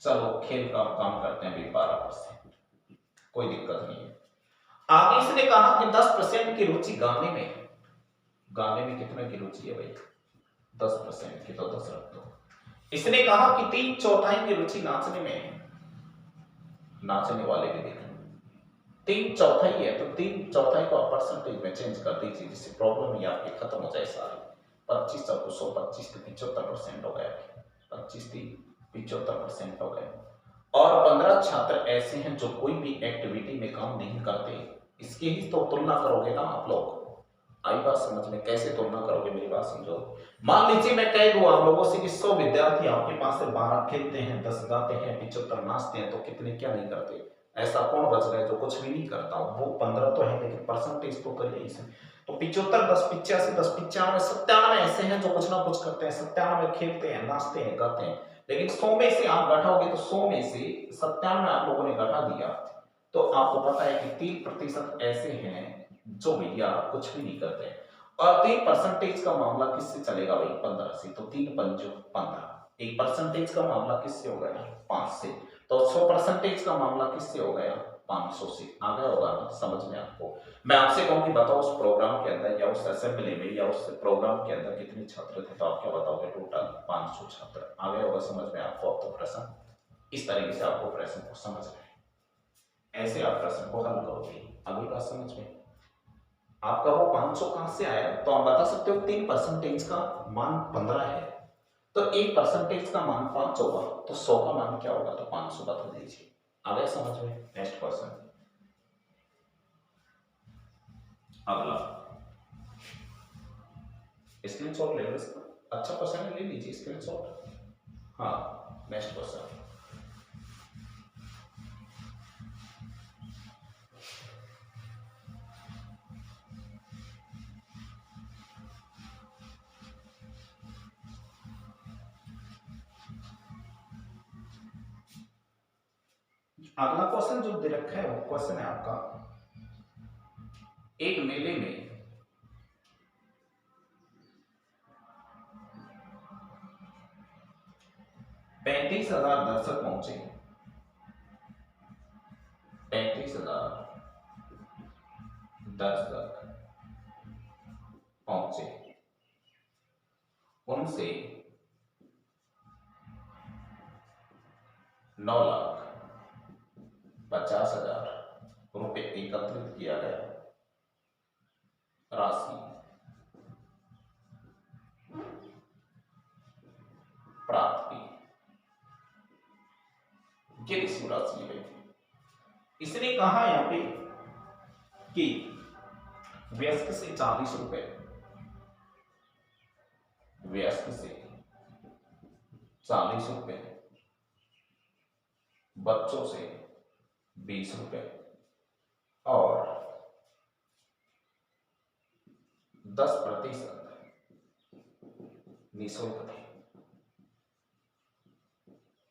चलो खेल का काम करते हैं भाई, 12%, कोई दिक्कत नहीं है। आगे इसने कहा कि 10% की रुचि गाने में है। गाने में कितने की रुचि है भाई, 10% की, तो 10 रख दो। इसने कहा कि 3/4 की रुचि नाचने में है। नाचने वाले भी देखें, 3/4 है, तो 3/4 को आप परसेंटेज में चेंज कर दीजिए, जिससे प्रॉब्लम ही आपकी खत्म हो जाए सारी। 25 सबको 100, 25 के 75% हो गया, 25 की 75% हो गए। और 15 छात्र ऐसे हैं जो कोई भी एक्टिविटी में काम नहीं करते। इसकी ही तो तुलना करोगे ना आप लोग। आई बात समझ में, कैसे तुलना करोगे मेरी बात समझो। मान लीजिए मैं कह दूं आप लोगों से कि 100 विद्यार्थी आपके पास से 12 खेलते हैं, 10 गाते हैं, 75 नाचते हैं, तो कितने क्या नहीं करते। ऐसा कौन बच गए जो कुछ भी नहीं करता। वो 15 तो है, लेकिन परसेंटेज तो करिए इसे। तो 75, 10, 85, 10, 95, 97 ऐसे हैं जो कुछ ना कुछ करते हैं। 97 खेलते हैं, नाचते हैं, गाते हैं। लेकिन 100 में से आप घटाओगे तो 100 में से 97 आप लोगों ने घटा दिया, तो आपको पता है कि 3% ऐसे हैं जो भैया कुछ भी नहीं करते। और 3% का मामला किससे चलेगा भाई, 15 से। तो 3 पंजो 15। 1% का मामला किससे हो गया, 5 से। तो 100% का मामला किससे हो गया, 500 से। आ गया होगा ना समझ में आपको। मैं आपसे कहूं कि बताओ उस प्रोग्राम के अंदर या उस असेंबली में या उस प्रोग्राम के अंदर कितने छात्र थे, तो आप क्या बताओगे, टोटल 500 छात्र। आ गया होगा समझ में आपको अब तो प्रश्न। इस तरीके से आपको प्रश्न को समझ में, ऐसे आप प्रश्न को हल करोगे। अगली बात समझ में, आपका वो 500 कहां से आया, तो आप बता सकते हो 3% का मान 15 है, तो 1% का मान 5 होगा, तो 100 का मान क्या होगा, तो 500 बता दीजिए। आ गया समझ में? नेक्स्ट क्वेश्चन, अगला स्क्रीनशॉट ले लो इसका, अच्छा क्वेश्चन है, ले लीजिए स्क्रीनशॉट। हाँ, नेक्स्ट क्वेश्चन, अगला क्वेश्चन जो दे रखा है वो क्वेश्चन है आपका, एक मेले में 35,000 दर्शक पहुंचे, 35,000 दर्शक पहुंचे, उनसे 9,50,000 रुपए एकत्रित किया गया, राशि प्राप्त की, ये रिसीव राशि है। इसने कहा यहां पे कि वयस्क से 40 रुपए, वयस्क से 40 रुपए, बच्चों से 20 रुपए और 10% निःशुल्क थे,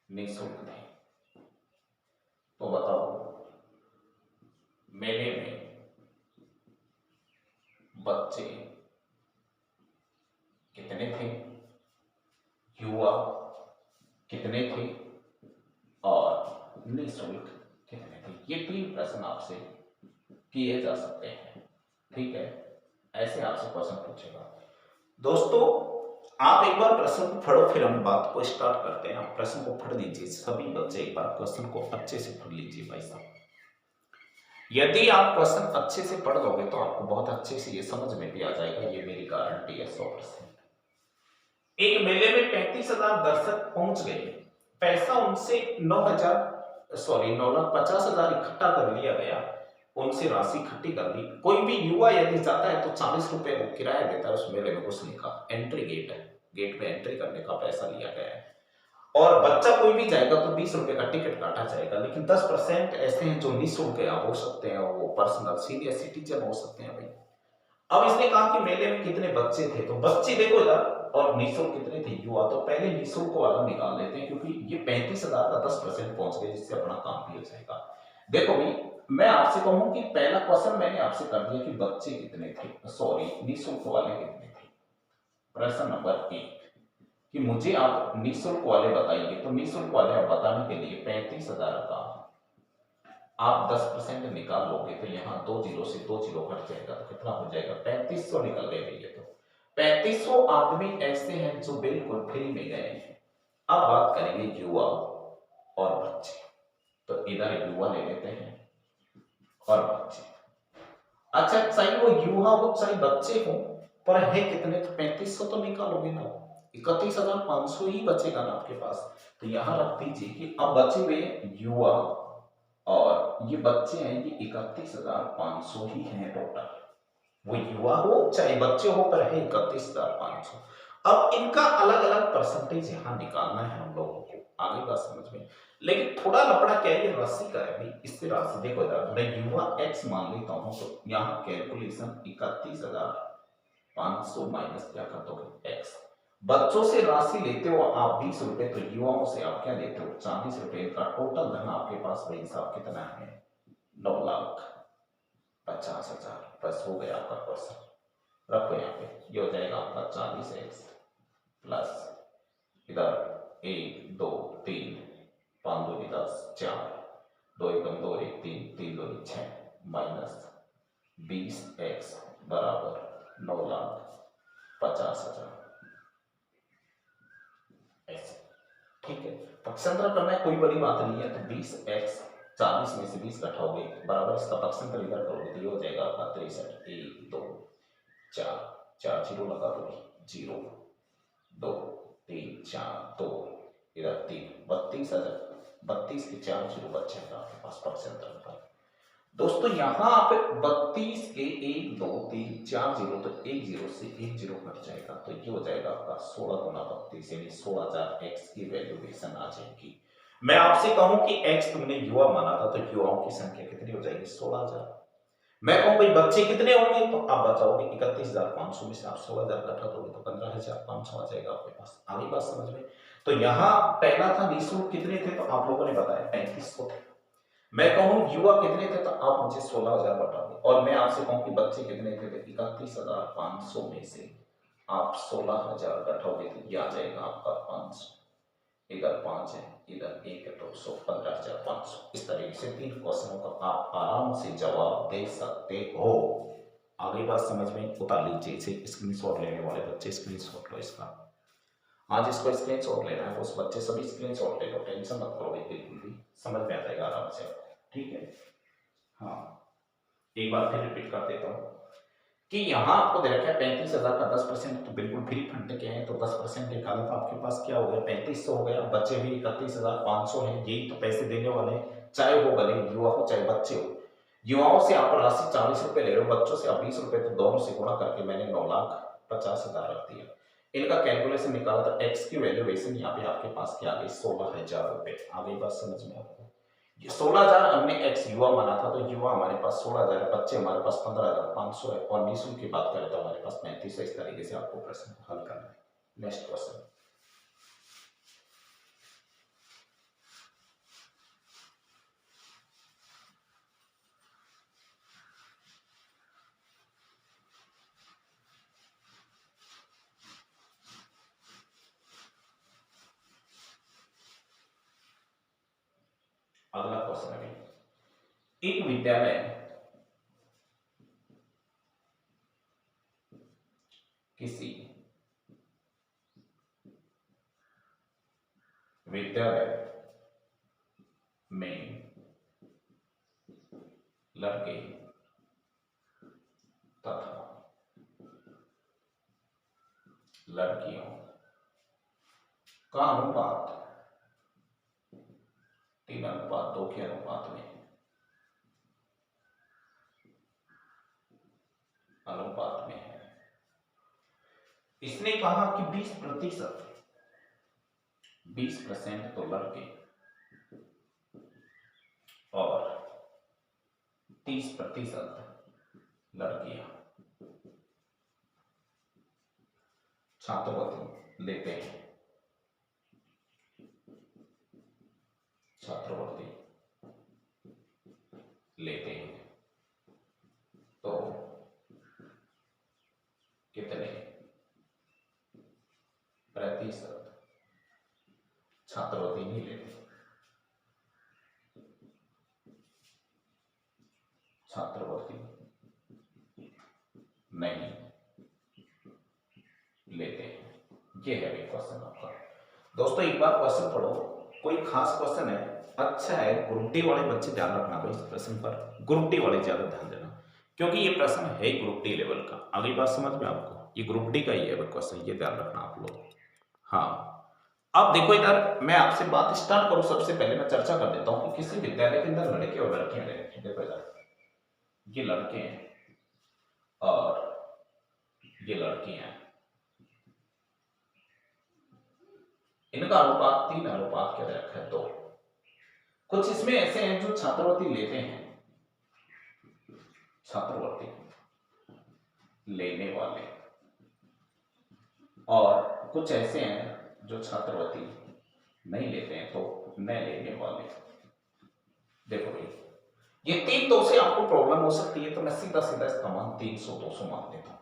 निःशुल्क थे। तो बताओ मेले में बच्चे कितने थे, युवा कितने थे और निःशुल्क कितने थे? ये 3 प्रश्न आपसे किए जा सकते हैं, ठीक है? ऐसे आपसे क्वेश्चन पूछेगा। दोस्तों आप एक बार प्रश्न को पढ़ो, फिर हम बात को स्टार्ट करते हैं। आप प्रश्न को पढ़ लीजिए, सभी बच्चे एक बार क्वेश्चन को अच्छे से पढ़ लीजिए भाई साहब। यदि आप क्वेश्चन अच्छे से पढ़ लोगे तो आपको बहुत अच्छे से ये समझ में भी आ जाएगा, ये मेरी गारंटी है 100%। एक मेले में 35,000 दर्शक पहुंच गए, पैसा उनसे 9,50,000 इकट्ठा कर लिया गया, उनसे राशि इकट्ठी कर ली। कोई भी युवा यदि जाता है तो 40 रुपए वो किराया देता है उस मेले में घुसने का, एंट्री गेट है, गेट पे एंट्री करने का पैसा लिया गया है। और बच्चा कोई भी जाएगा तो 20 रुपए का टिकट काटा जाएगा, लेकिन 10% ऐसे हैं जो निःशुल्क हो सकते हैं, वो पर्सनल सीनियर सिटीजन हो सकते हैं भाई। अब इसने कहा कि मेले में कितने बच्चे थे, तो बच्चे देखो इधर, और निःशुल्क कितने थे, युवा। तो पहले निःशुल्क वाला निकाल लेते हैं, क्योंकि ये 35,000 का 10% पहुंच गए, जिससे अपना काम भी हो जाएगा। देखो भाई, मैं आपसे कहूं कि पहला क्वेश्चन मैंने आपसे कर दिया कि बच्चे कितने थे, सॉरी निःशुल्क वाले कितने थे। प्रश्न नंबर 1 कि मुझे आप निःशुल्क वाले बताइए, तो निःशुल्क वाले आप बताने के लिए 35,000 का आप 10% निकाल लोगे तो यहाँ 2 जीरो से 2 जीरो कट जाएगा, तो कितना हो जाएगा, 3500 निकल गए भैया। तो 3500 आदमी ऐसे हैं जो बिल्कुल फ्री में गए हैं। अब बात करेंगे युवा और बच्चे, तो इधर युवा ले लेते हैं और बच्चे। अच्छा, चाहे वो युवा हो चाहे बच्चे हो, पर है कितने, तो 3500 तो निकालोगे ना, 31,500 ही बचेगा ना आपके पास। तो यहां रख दीजिए कि अब बचे हुए युवा और ये बच्चे हैं, ये 31,500 ही हैं टोटल। वो युवा हो चाहे बच्चे हो, पर है 31,500। अब इनका अलग अलग परसेंटेज यहाँ निकालना है हम लोगों को, आगे बात समझ में। लेकिन थोड़ा लपड़ा क्या है, ये राशि का है भाई, इससे राशि देखो इधर, मैं युवा x मान लेता हूँ, तो यहाँ कैलकुलेशन 31,500 माइनस क्या कर दोगे x। बच्चों से राशि लेते हो आप 20 रुपए, तो युवाओं से आप क्या लेते हो 40 रुपए। का टोटल धन आपके पास भाई साहब कितना है, 9,50,000। बस हो गया आपका क्वेश्चन, रखो यहाँ पे, ये हो जाएगा आपका 40x प्लस इधर 1 2 3 5 2 10 4 2 1 2 1 3 3 2 6 माइनस 20x बराबर 9,50,000 ऐसे, ठीक है। पक्षांतर करना है, कोई बड़ी बात नहीं है। तो 20x 40 में से 20 घटाओगे बराबर इसका पक्षांतर इधर करोगे तो ये हो जाएगा आपका 63। 1 2 4 4 जीरो लगा दो, 0 2 3 4 2 इधर 3, 32,000 32 के 4 जीरो बचे हैं आपके पास परसेंट पर। दोस्तों यहाँ पे 32 के 1 2 3 4 जीरो, तो 1 जीरो से 1 जीरो कट जाएगा, तो ये हो जाएगा आपका 16 गुना 32 यानी 16,000 एक्स की वैल्यूएशन आ जाएगी। मैं आपसे कहूं कि एक्स तुमने युवा माना था, तो युवाओं की संख्या कितनी हो जाएगी? 16,000। मैं कहूं भाई बच्चे कितने होंगे, तो आप बचाओगे 31,500 में से आप 16,000 घटा दोगे तो 15,500 आ जाएगा आपके पास। आगे बात समझ में? तो यहाँ पहला था निःशुल्क कितने थे, तो आप लोगों ने बताया 3500 थे। मैं कहूं युवा कितने थे, तो आप मुझे 16,000 बताओगे, और मैं आपसे कहूं कि बच्चे कितने थे, तो 31,500 में से आप 16,000 घटाओगे तो ये आ जाएगा आपका 500। इधर 5 है, इधर 1 है, तो 15,500। इस तरीके से 3 क्वेश्चनों का आप आराम से जवाब दे सकते हो। आगे बात समझ में? उतार लीजिए इसे, स्क्रीनशॉट लेने वाले बच्चे स्क्रीनशॉट लो इसका। आज इसको स्क्रीनशॉट लेना है, उस बच्चे सभी स्क्रीनशॉट ले लो, टेंशन मत करो भाई, बिल्कुल भी समझ में आ जाएगा आराम से आपको, ठीक है। हाँ, एक बार फिर रिपीट कर देता हूँ कि यहाँ आपको दे रखा है 35,000 का 10%, तो बिल्कुल फ्री फंड के हैं, तो 10% निकाला तो आपके पास क्या हो गया? 3500 हो गया। बच्चे भी 31,500 है, यही तो पैसे देने वाले, चाहे वो भले युवा हो चाहे बच्चे हो। युवाओं से आप राशि 40 रुपए ले रहे हो, बच्चों से आप 20 रुपए, तो दोनों से गुणा करके मैंने 9,50,000 रख दिया। इनका कैलकुलेशन निकाला तो एक्स की वैल्यूएशन यहाँ पे आपके पास क्या आ गई? 16,000 रुपए। आ गई बात समझ में आपको? 16,000 हमने एक्स युवा माना था, तो युवा हमारे पास 16,000 है, बच्चे हमारे पास 15,500 है, और निःशुल्क की बात करें तो हमारे पास 35 है। इस तरीके से आपको प्रश्न हल करना है। Next question. अगला क्वेश्चन है, एक विद्यालय किसी विद्यालय में लड़के तथा लड़कियों का अनुपात 3:2 के अनुपात में है। इसने कहा कि 20% तो लड़के और 30% लड़कियां छात्रवृत्ति लेते हैं। तो कितने प्रतिशत छात्रवृत्ति नहीं लेते? छात्रवृत्ति नहीं लेते हैं। ये है क्वेश्चन आपका। दोस्तों एक बार क्वेश्चन पढ़ो, कोई खास क्वेश्चन है, अच्छा है। ग्रुप डी वाले बच्चे ध्यान रखना भाई, इस प्रश्न पर ग्रुप डी वाले ज्यादा ध्यान देना, क्योंकि ये प्रश्न है ग्रुप डी लेवल का। अगली बात समझ में आपको? ये ग्रुप डी का ही है क्वेश्चन, ये ध्यान रखना आप लोग। हाँ, अब देखो इधर मैं आपसे बात स्टार्ट करूं, सबसे पहले मैं चर्चा कर देता हूं कि किसी विद्यालय के अंदर लड़के और लड़कियां रहते हैं। देखो इधर ये लड़के हैं और ये लड़कियां हैं, इनका अनुपात 3:2 क्या रखा है? 2। कुछ इसमें ऐसे हैं जो छात्रवृत्ति लेते हैं, छात्रवृत्ति लेने वाले, और कुछ ऐसे हैं जो छात्रवृत्ति नहीं लेते हैं, तो न लेने वाले। देखो भाई ये 3-2 से आपको प्रॉब्लम हो सकती है, तो मैं सीधा सीधा इसका मान 300-200 मान लेता हूं।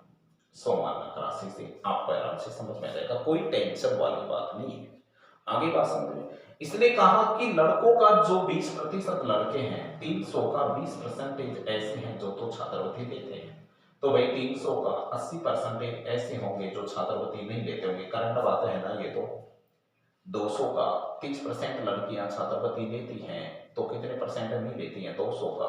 100 मानना राशि से आपको आराम से समझ में आ जाएगा, कोई टेंशन वाली बात नहीं है। आगे बात समझ। इसने कहा कि लड़कों का जो 20% लड़के हैं, 300 का 20% ऐसे हैं जो तो छात्रवृत्ति देते हैं, तो भाई 300 का 80% ऐसे होंगे जो छात्रवृत्ति नहीं लेते होंगे। करंट बात है ना ये तो। 200 का 30% लड़कियां छात्रवृत्ति लेती हैं, तो कितने परसेंट नहीं लेती हैं? 200 का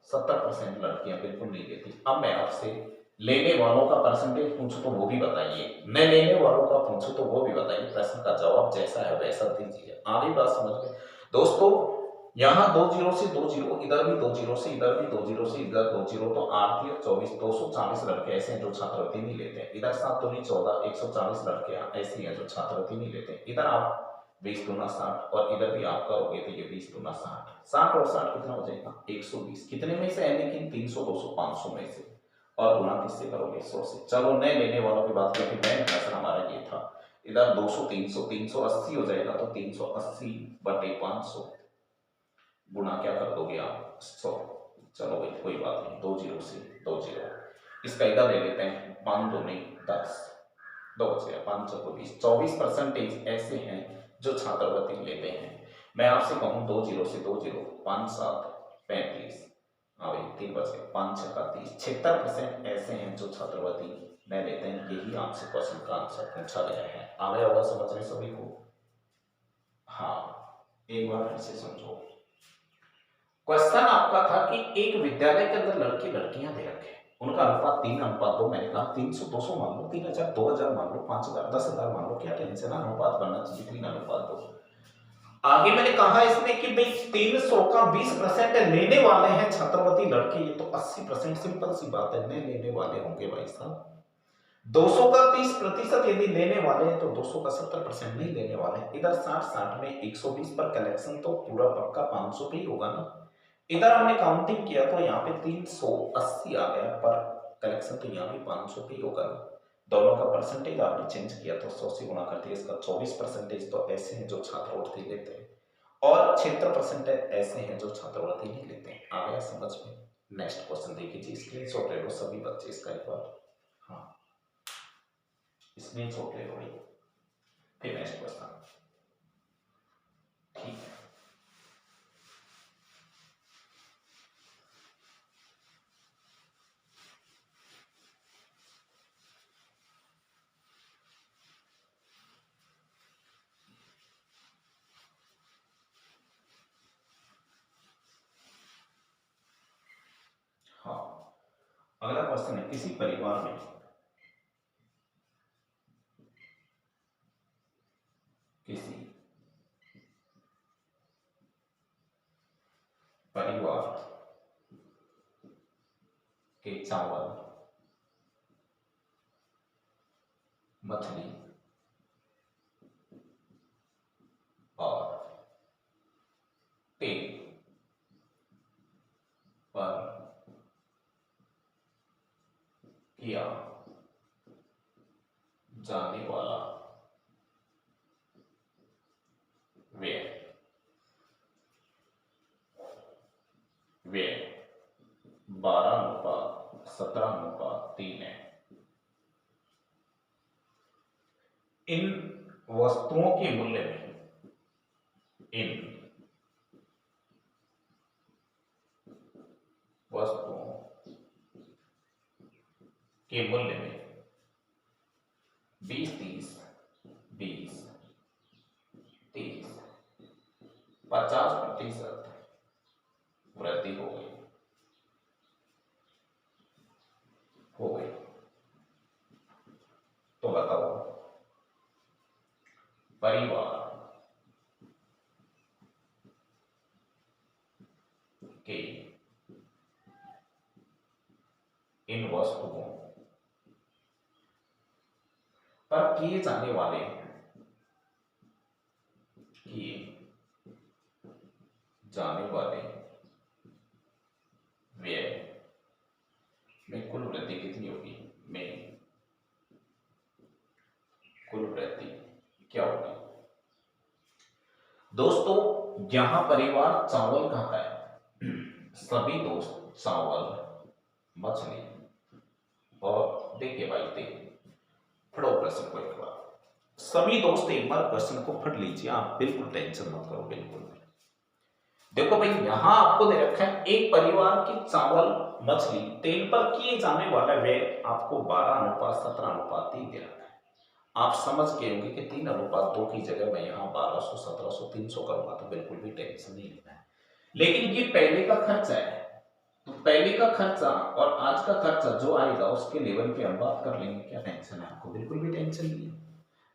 70% लड़कियां बिल्कुल नहीं लेती। अब मैं आपसे लेने वालों का परसेंटेज पूछूं तो वो भी बताइए, न लेने वालों का पूछूं तो वो भी बताइए। प्रश्न का जवाब जैसा है वैसा दीजिए। आगे बात समझ में? दोस्तों यहाँ 2 जीरो से 2 जीरो, इधर भी 2 जीरो से, इधर भी 2 जीरो से, इधर 2 जीरो, तो 8 या 24, 240 लड़के ऐसे हैं जो छात्रवृत्ति नहीं लेते हैं। इधर 7 दूनी 14, 140 लड़के ऐसे हैं जो छात्रवृत्ति नहीं लेते हैं। इधर आप 20 दूना 60 और इधर भी आप करोगे तो ये 20 दूना 60, 60 और 60 कितना हो जाएगा 120। कितने में से है लेकिन 300, 200, 500 में से, और गुना किससे करोगे 100 से। चलो नए लेने वालों की बात करके मेन प्रश्न हमारा ये था। इधर 200, 300, 380 हो जाएगा तो 380 बटे 500 गुना क्या कर दोगे आप 100। चलो भाई कोई बात नहीं, 2 जीरो से 2 जीरो, इसका इधर ले लेते हैं 5 दूनी 10, 2 बच गया 5 चौको 20, 24% ऐसे हैं जो छात्रवृत्ति लेते हैं। मैं आपसे कहूँ 2 जीरो से 2 जीरो, 5 7 35, हाँ भाई 3 बच गया, 5 6 30, 76% ऐसे हैं जो छात्रवृत्ति नहीं लेते हैं। यही आपसे क्वेश्चन का आंसर पूछा गया है। आ गया होगा समझ में सभी को? हाँ, एक बार फिर से समझो। क्वेश्चन आपका था कि एक विद्यालय के अंदर लड़के लड़कियां दे रखे, उनका अनुपात 3:2। मैंने कहा 300 200 मान लो, 3000 2000 मान लो, 5000 10,000 मान लो, क्या टेंशन है, अनुपात बनना चाहिए 3:2। आगे मैंने कहा इसमें कि भाई 300 का 20% लेने वाले हैं छात्रवृत्ति लड़के, ये तो 80% सिंपल सी बात है, नहीं लेने वाले होंगे भाई साहब। 200 का 30% यदि लेने वाले हैं तो 200 का 70% नहीं लेने वाले हैं। इधर 60 में 120 पर कलेक्शन तो पूरा पक्का 500 पे ही होगा ना। इधर हमने काउंटिंग किया तो यहाँ पे 380 आ गया, पर कलेक्शन तो यहाँ भी 500 पे ही होगा ना। दोनों का परसेंटेज आपने चेंज किया तो 100 से गुना कर दिया, इसका 24% तो ऐसे हैं जो छात्रवृत्ति लेते हैं और 76% ऐसे हैं जो छात्रवृत्ति नहीं लेते हैं। आ गया समझ में? नेक्स्ट क्वेश्चन देखिए, स्क्रीनशॉट ले लो सभी बच्चे इसका एक बार। हाँ, स्क्रीनशॉट ले लो भाई, फिर नेक्स्ट क्वेश्चन। ठीक है, हाँ अगला क्वेश्चन है, किसी परिवार में के चावल, मछली और तेल पर किया जाने वाला व्यय 12:17:3 है। इन वस्तुओं के मूल्य में, इन वस्तुओं के मूल्य में 20-30, 20-30, 50% वृद्धि हो गई तो बताओ परिवार के इन वस्तुओं पर किए जाने वाले व्यय में कुल वृद्धि कितनी होगी? में कुल वृद्धि क्या होगी? दोस्तों यहां परिवार चावल खाता है, सभी दोस्त चावल, मछली और देखिए भाई फटो प्रश्न को एक बार, सभी दोस्त एक बार प्रश्न को फट लीजिए, आप बिल्कुल टेंशन मत करो, बिल्कुल। देखो भाई यहां आपको दे रखा है एक परिवार की चावल, मछली, तेल पर किए जाने वाला व्यय आपको 12:17:3 दे रखा है। आप समझ गए होंगे कि 3:2 की जगह मैं यहाँ 1200, 1700, 300 करूंगा तो बिल्कुल भी टेंशन नहीं लेना है। लेकिन ये पहले का खर्चा है, तो पहले का खर्चा और आज का खर्चा जो आएगा उसके लेवल पे हम बात कर लेंगे, क्या टेंशन है आपको? बिल्कुल भी टेंशन नहीं है।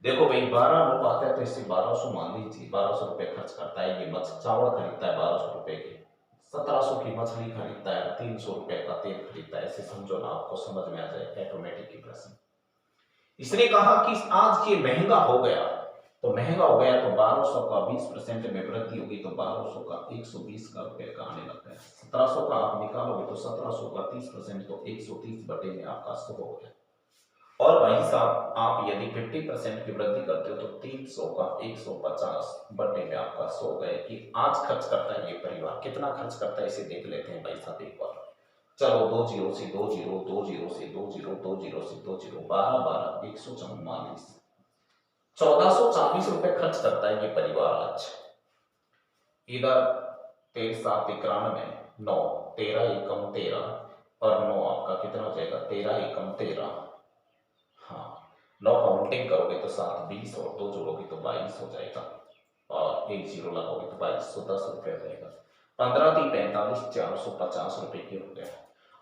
देखो भाई 12 अनुपात है तो इससे 1200 मान लीजिए, 1200 रुपये खर्च करता है ये चावल खरीदता है 1200 रुपये के, 1700 की मछली खरीदता है, 300 रुपये का तेल खरीदता है। ऐसे समझो ना, आपको समझ में आ जाए ऑटोमेटिक ही प्रश्न। इसने कहा कि आज ये महंगा हो गया, तो महंगा हो गया तो 1200 का 20% में वृद्धि होगी, तो 1200 का 120 का रुपये का आने लगता है। 1700 का आप निकालोगे तो 1700 का 30%, तो 130 बटे में आपका 100 हो गया। और भाई साहब आप यदि 50% की वृद्धि करते हो तो 300 का 150 बटे में आपका 100 गए कि आज खर्च करता है ये परिवार। कितना खर्च करता है इसे देख लेते हैं भाई साहब एक बार। चलो 2 जीरो से 2 जीरो, 2 जीरो से 2 जीरो, 2 जीरो से 2 जीरो, 12 12 144, 1440 रुपए खर्च करता है ये परिवार आज। इधर 13 7 91, 9 13 एकम 13 और 9 आपका कितना हो जाएगा 13 एकम 13। हाँ 9 काउंटिंग करोगे तो 7 20 और 2 जोड़ोगे तो 22 हो जाएगा, और 1 जीरो लगाओगे तो 2210 रुपये हो जाएगा। 15 3 45 450 रुपए की हो गया।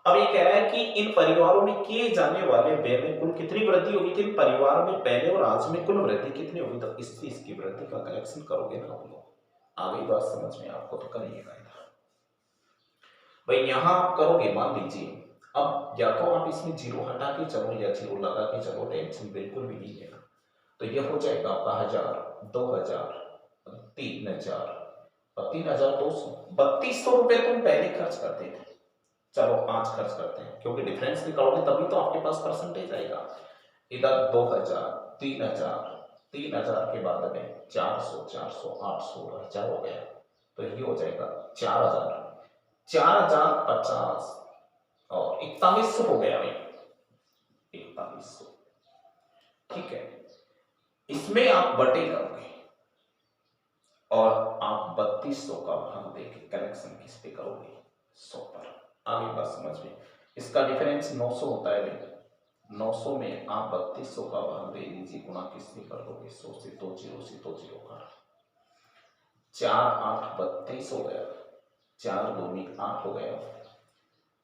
अब ये कह रहा है कि इन परिवारों में किए जाने वाले व्यय में कुल कितनी वृद्धि होगी, इन परिवारों में पहले और आज में कुल वृद्धि कितनी होगी, तो इससे इसकी वृद्धि का कलेक्शन करोगे ना आप लोग, आगे बात समझ में आपको तो करिएगा। भाई यहां आप करोगे, मान लीजिए अब या तो आप इसमें जीरो हटा के चलो या जीरो लगा के चलो, टेंशन बिल्कुल भी नहीं लेना। तो यह हो जाएगा आपका 1000 2000 3000 और 3200, 3200 रुपए तुम पहले खर्च करते थे, चलो आज खर्च करते हैं क्योंकि डिफरेंस निकालोगे तभी तो आपके पास परसेंटेज आएगा। इधर 2000 3000, 3000 के बाद में 400 400 800 1000 हो गया, तो ये हो जाएगा 4000 4050 और 4100 हो गया भाई 4100। ठीक है, इसमें आप बटे करोगे और आप 3200 का भाग देके कलेक्शन किस पे करोगे 100 पर। आगे बात समझ में, इसका डिफरेंस 900 होता है भाई, 900 में आप 3200 का भाग दे दीजिए, गुणा किस पे कर दोगे 100 से, 2 जीरो से 2 जीरो का 4 8 32 हो गया, 4 दूनी 8 हो गया,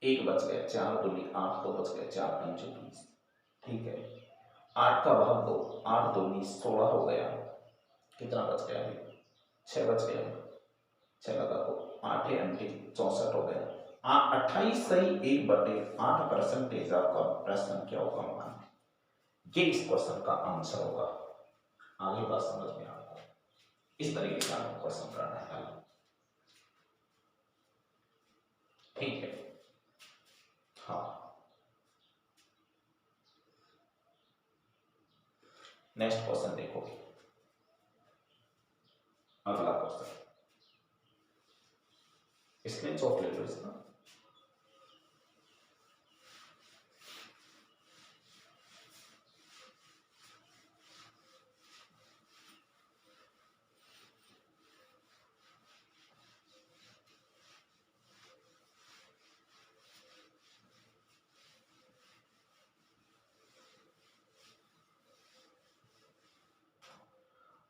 1 बच गया, 4 दूनी 8 तो बच गया, 4 5 20। ठीक है, 8 का भाग दो, 8 दूनी 16 हो गया, कितना बच गया भाई 6 बच गया, 6 लगा दो, 8 अंटे 64 हो गया। 28 सही 1 बटे 8 परसेंटेज आपका प्रश्न क्या होगा मान, ये इस क्वेश्चन का आंसर होगा। आगे बात समझ में आपको, इस तरीके से आपको क्वेश्चन करना है। ठीक है, हाँ नेक्स्ट क्वेश्चन देखोगे, अगला क्वेश्चन स्क्रीनशॉट ले लो इसका।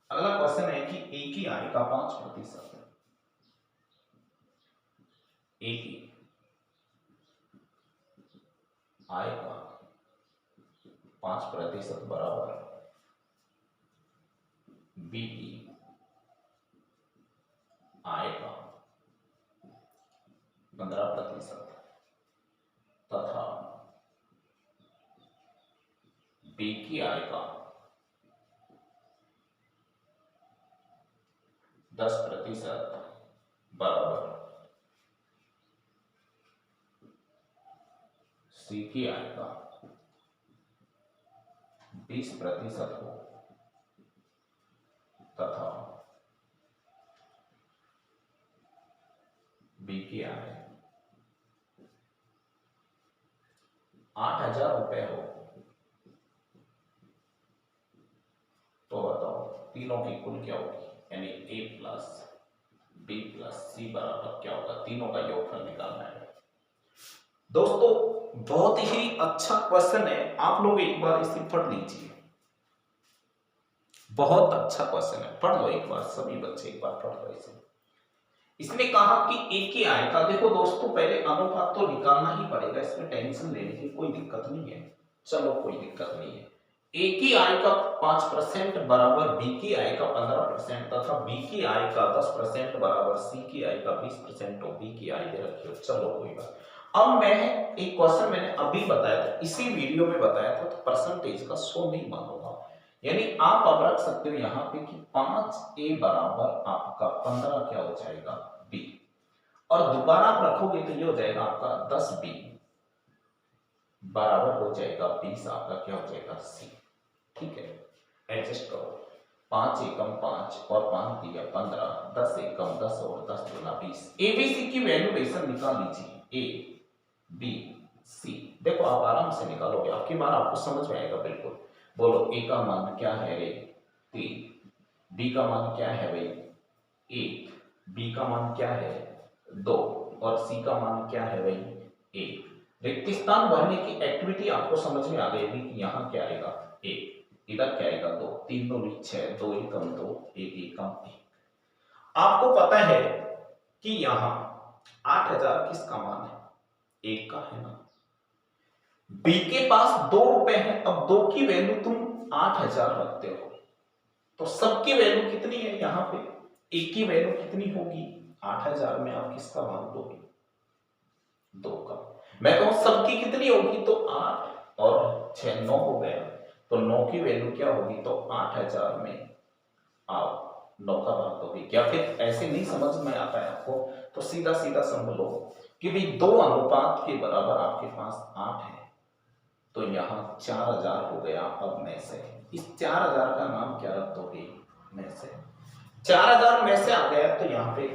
अगला क्वेश्चन है कि एक ही आय का 5%, एक ही आय का 5% बराबर बी की आय का 15% तथा बी की आय का 10% बराबर सी की आय का 20% हो तथा बी की आय 8000 रुपए हो, तो बताओ तीनों की कुल क्या होगी, यानी ए प्लस बी प्लस सी बराबर क्या होगा, तीनों का योगफल निकालना है। दोस्तों बहुत ही अच्छा क्वेश्चन है, आप लोग एक बार इसे पढ़ लीजिए, बहुत अच्छा क्वेश्चन है, पढ़ लो एक बार, सभी बच्चे एक बार पढ़ लो इसे। इसने कहा कि एक ही आय का, देखो दोस्तों पहले अनुपात तो निकालना ही पड़ेगा, इसमें टेंशन लेने की कोई दिक्कत नहीं है, चलो कोई दिक्कत नहीं है। ए की आय का 5% बराबर बी की आय का 15% तथा बी की आय का 10% बराबर सी की आय का 20% और बी की आय दे रखी हो। चलो कोई बात। अब मैं एक क्वेश्चन मैंने अभी बताया था, इसी वीडियो में बताया था, तो परसेंटेज का 100 नहीं मानूंगा। यानी आप अब रख सकते हो यहाँ पे कि 5a बराबर आपका 15 क्या हो जाएगा b, और दोबारा आप रखोगे तो ये हो जाएगा आपका 10b बराबर हो जाएगा 20, आपका क्या हो जाएगा c। ठीक है, एडजस्ट करो। 5 एकम 5 और 5 दिया 15, 10 एकम 10 और 10 दूना 20। एबीसी की वैल्यूएशन निकाल लीजिए, ए बी सी। देखो आप आराम से निकालोगे, आपकी बार आपको समझ में आएगा बिल्कुल। बोलो ए का मान क्या है रे 3, बी का मान क्या है भाई 1, बी का मान क्या है 2 और सी का मान क्या है भाई 1। रिक्तिस्थान भरने की एक्टिविटी आपको समझ में आ गई कि यहाँ क्या आएगा 1, इधर क्या आएगा 2, 3 2 6, 2 एकम 2, 1 एकम 1। आपको पता है कि यहाँ 8000 किसका मान है, 1 का है ना। बी के पास 2 रुपए है, अब 2 की वैल्यू तुम 8000 रखते हो, तो सबकी वैल्यू कितनी है यहाँ पे, एक की वैल्यू कितनी होगी 8000 में आप किसका मान दोगे 2 का। मैं कहूं सबकी कितनी होगी तो 8 और 6 9 हो गया, तो 9 की वैल्यू क्या होगी, तो 8000 में आप 9 का भाग दोगे। क्या फिर ऐसे नहीं समझ में आता है आपको, तो सीधा सीधा समझ लो कि भाई 2 अनुपात के बराबर आपके पास 8 है, तो यहाँ 4000 हो गया। अब में से इस 4000 का नाम क्या रख दोगे, में से 4000 में से आ गया, तो यहाँ पे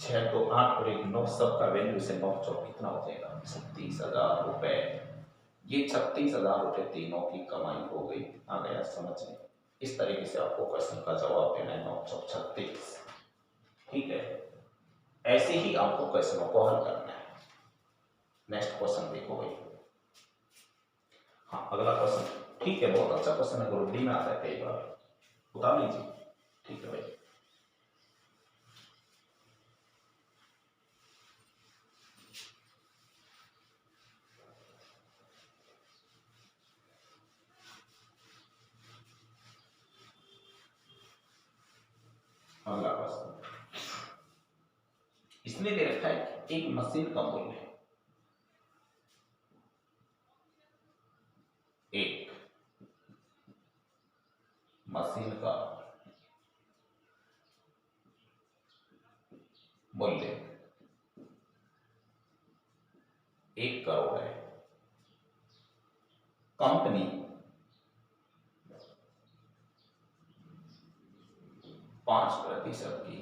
6 तो 8 और 1 9, सबका वैल्यू से 9 चौक कितना हो जाएगा 36000 रुपए। ये 36000 रुपए तीनों की कमाई हो गई। आ गया समझ में। इस तरीके से आपको क्वेश्चन का जवाब देना है 9 चौक 36। ठीक है, ऐसे ही आपको क्वेश्चनों को हल करना है। नेक्स्ट क्वेश्चन देखो भाई। हाँ अगला क्वेश्चन, ठीक है बहुत अच्छा क्वेश्चन है, ग्रुप डी में आता है कई बार, उतार लीजिए। ठीक है भाई, अगला क्वेश्चन इसने दे रखा है कि एक मशीन का मूल्य है, एक मशीन का मूल्य 1 करोड़ है। कंपनी 5% की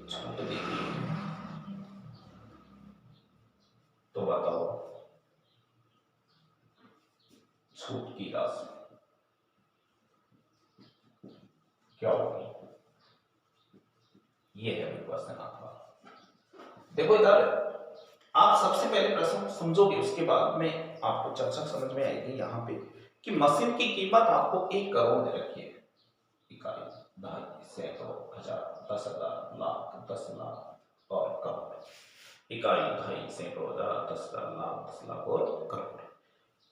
छूट देती है, तो बताओ छूट की राशि क्या होगी। ये है क्वेश्चन आपका। देखो इधर आप सबसे पहले प्रश्न समझोगे, उसके बाद में आपको चर्चा समझ में आएगी यहाँ पे कि मशीन की कीमत आपको 1 करोड़ दे रखी है। इकाई, दहाई, सैकड़ों, हजार, 10,000, लाख, 10 लाख और करोड़। इकाई, दहाई, सैकड़ों, हजार, 10,000, लाख, 10 लाख और करोड़।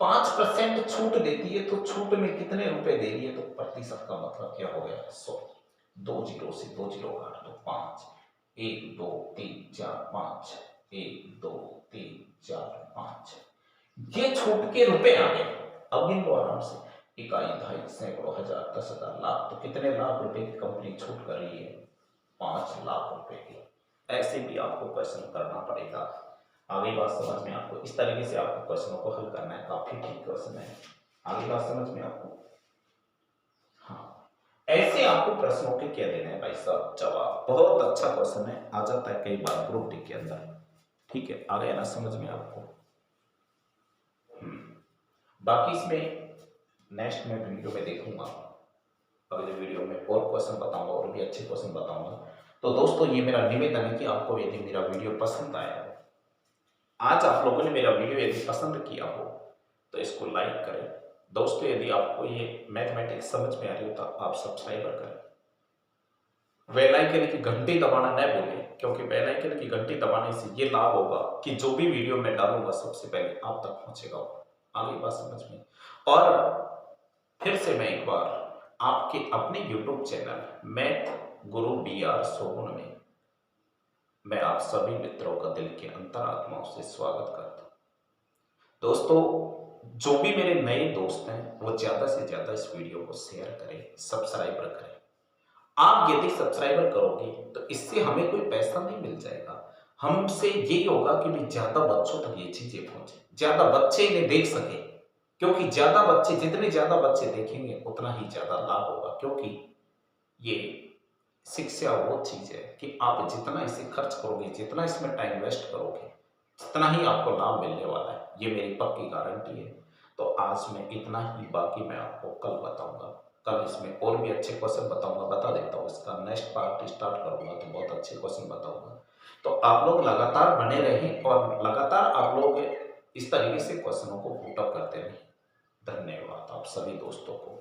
5% छूट देती है, तो छूट में कितने रुपए दे रही है, तो प्रतिशत का मतलब क्या हो गया 100। 2 जीरो से 2 जीरो काट दो 5, 1 2 3 4 5, 1 2 3 4 5, ये छूट के रुपए आ गए। अब गिन लो आराम से, इकाई, दहाई, सैकड़ों, हजार, 10,000, लाख, तो कितने लाख रुपए की कंपनी छूट कर रही है 5 लाख रुपए की। ऐसे भी आपको क्वेश्चन करना पड़ेगा। आगे बात समझ में आपको, इस तरीके से आपको क्वेश्चनों को हल करना है, काफी ठीक क्वेश्चन है। आगे बात समझ में आपको। हाँ, ऐसे आपको प्रश्नों के क्या देना है भाई साहब जवाब। बहुत अच्छा क्वेश्चन है, आ जाता है कई बार ग्रुप डी के अंदर। ठीक है, आ गया ना समझ में आपको। बाकी इसमें नेक्स्ट में वीडियो में देखूंगा, अगले वीडियो में और क्वेश्चन बताऊंगा और भी अच्छे क्वेश्चन बताऊंगा। तो दोस्तों ये मेरा निवेदन है कि आपको यदि मेरा वीडियो पसंद आया, आज आप लोगों ने मेरा वीडियो यदि पसंद किया हो तो इसको लाइक करें। दोस्तों यदि आपको ये मैथमेटिक्स समझ में आ रही हो तो आप सब्सक्राइबर करें। बेल आइकन की घंटी दबाना न भूलें, क्योंकि बेल आइकन की घंटी दबाने से ये लाभ होगा कि जो भी वीडियो मैं डालूंगा सबसे पहले आप तक पहुंचेगा। आगे बात समझ में? और फिर से मैं एक बार आपके अपने YouTube channel math Guru B are सोगुन में मैं आप सभी मित्रों का दिल के अंतरात्माओं से स्वागत करता हूं। दोस्तों, जो भी मेरे नए दोस्त हैं वो ज़्यादा से ज़्यादा इस वीडियो को शेयर करें, सब्सक्राइबर करें। आप यदि सब्सक्राइबर करोगे तो इससे हमें कोई पैसा नहीं मिल जाएगा। हमसे यही होगा कि भी ज़्यादा बच्चों तक ये चीज़ें पहुँचे, ज़्यादा बच्चे इन्हें देख सकें। क्योंकि ज़्यादा बच्चे जितने ज़्यादा बच्चे देखेंगे उतना ही ज़्यादा लाभ होगा। क्योंकि ये शिक्षा वो चीज़ है कि आप जितना इसे खर्च करोगे, जितना इसमें टाइम वेस्ट करोगे, उतना ही आपको लाभ मिलने वाला है। ये मेरी पक्की गारंटी है। तो आज मैं इतना ही, बाकी मैं आपको कल बताऊंगा। कल इसमें और भी अच्छे क्वेश्चन बताऊंगा, बता देता हूँ। इसका नेक्स्ट पार्ट स्टार्ट करूंगा तो बहुत अच्छे क्वेश्चन बताऊंगा। तो आप लोग लगातार बने रहें और लगातार आप लोग इस तरीके से क्वेश्चनों को पुट अप करते रहें। धन्यवाद आप सभी दोस्तों को।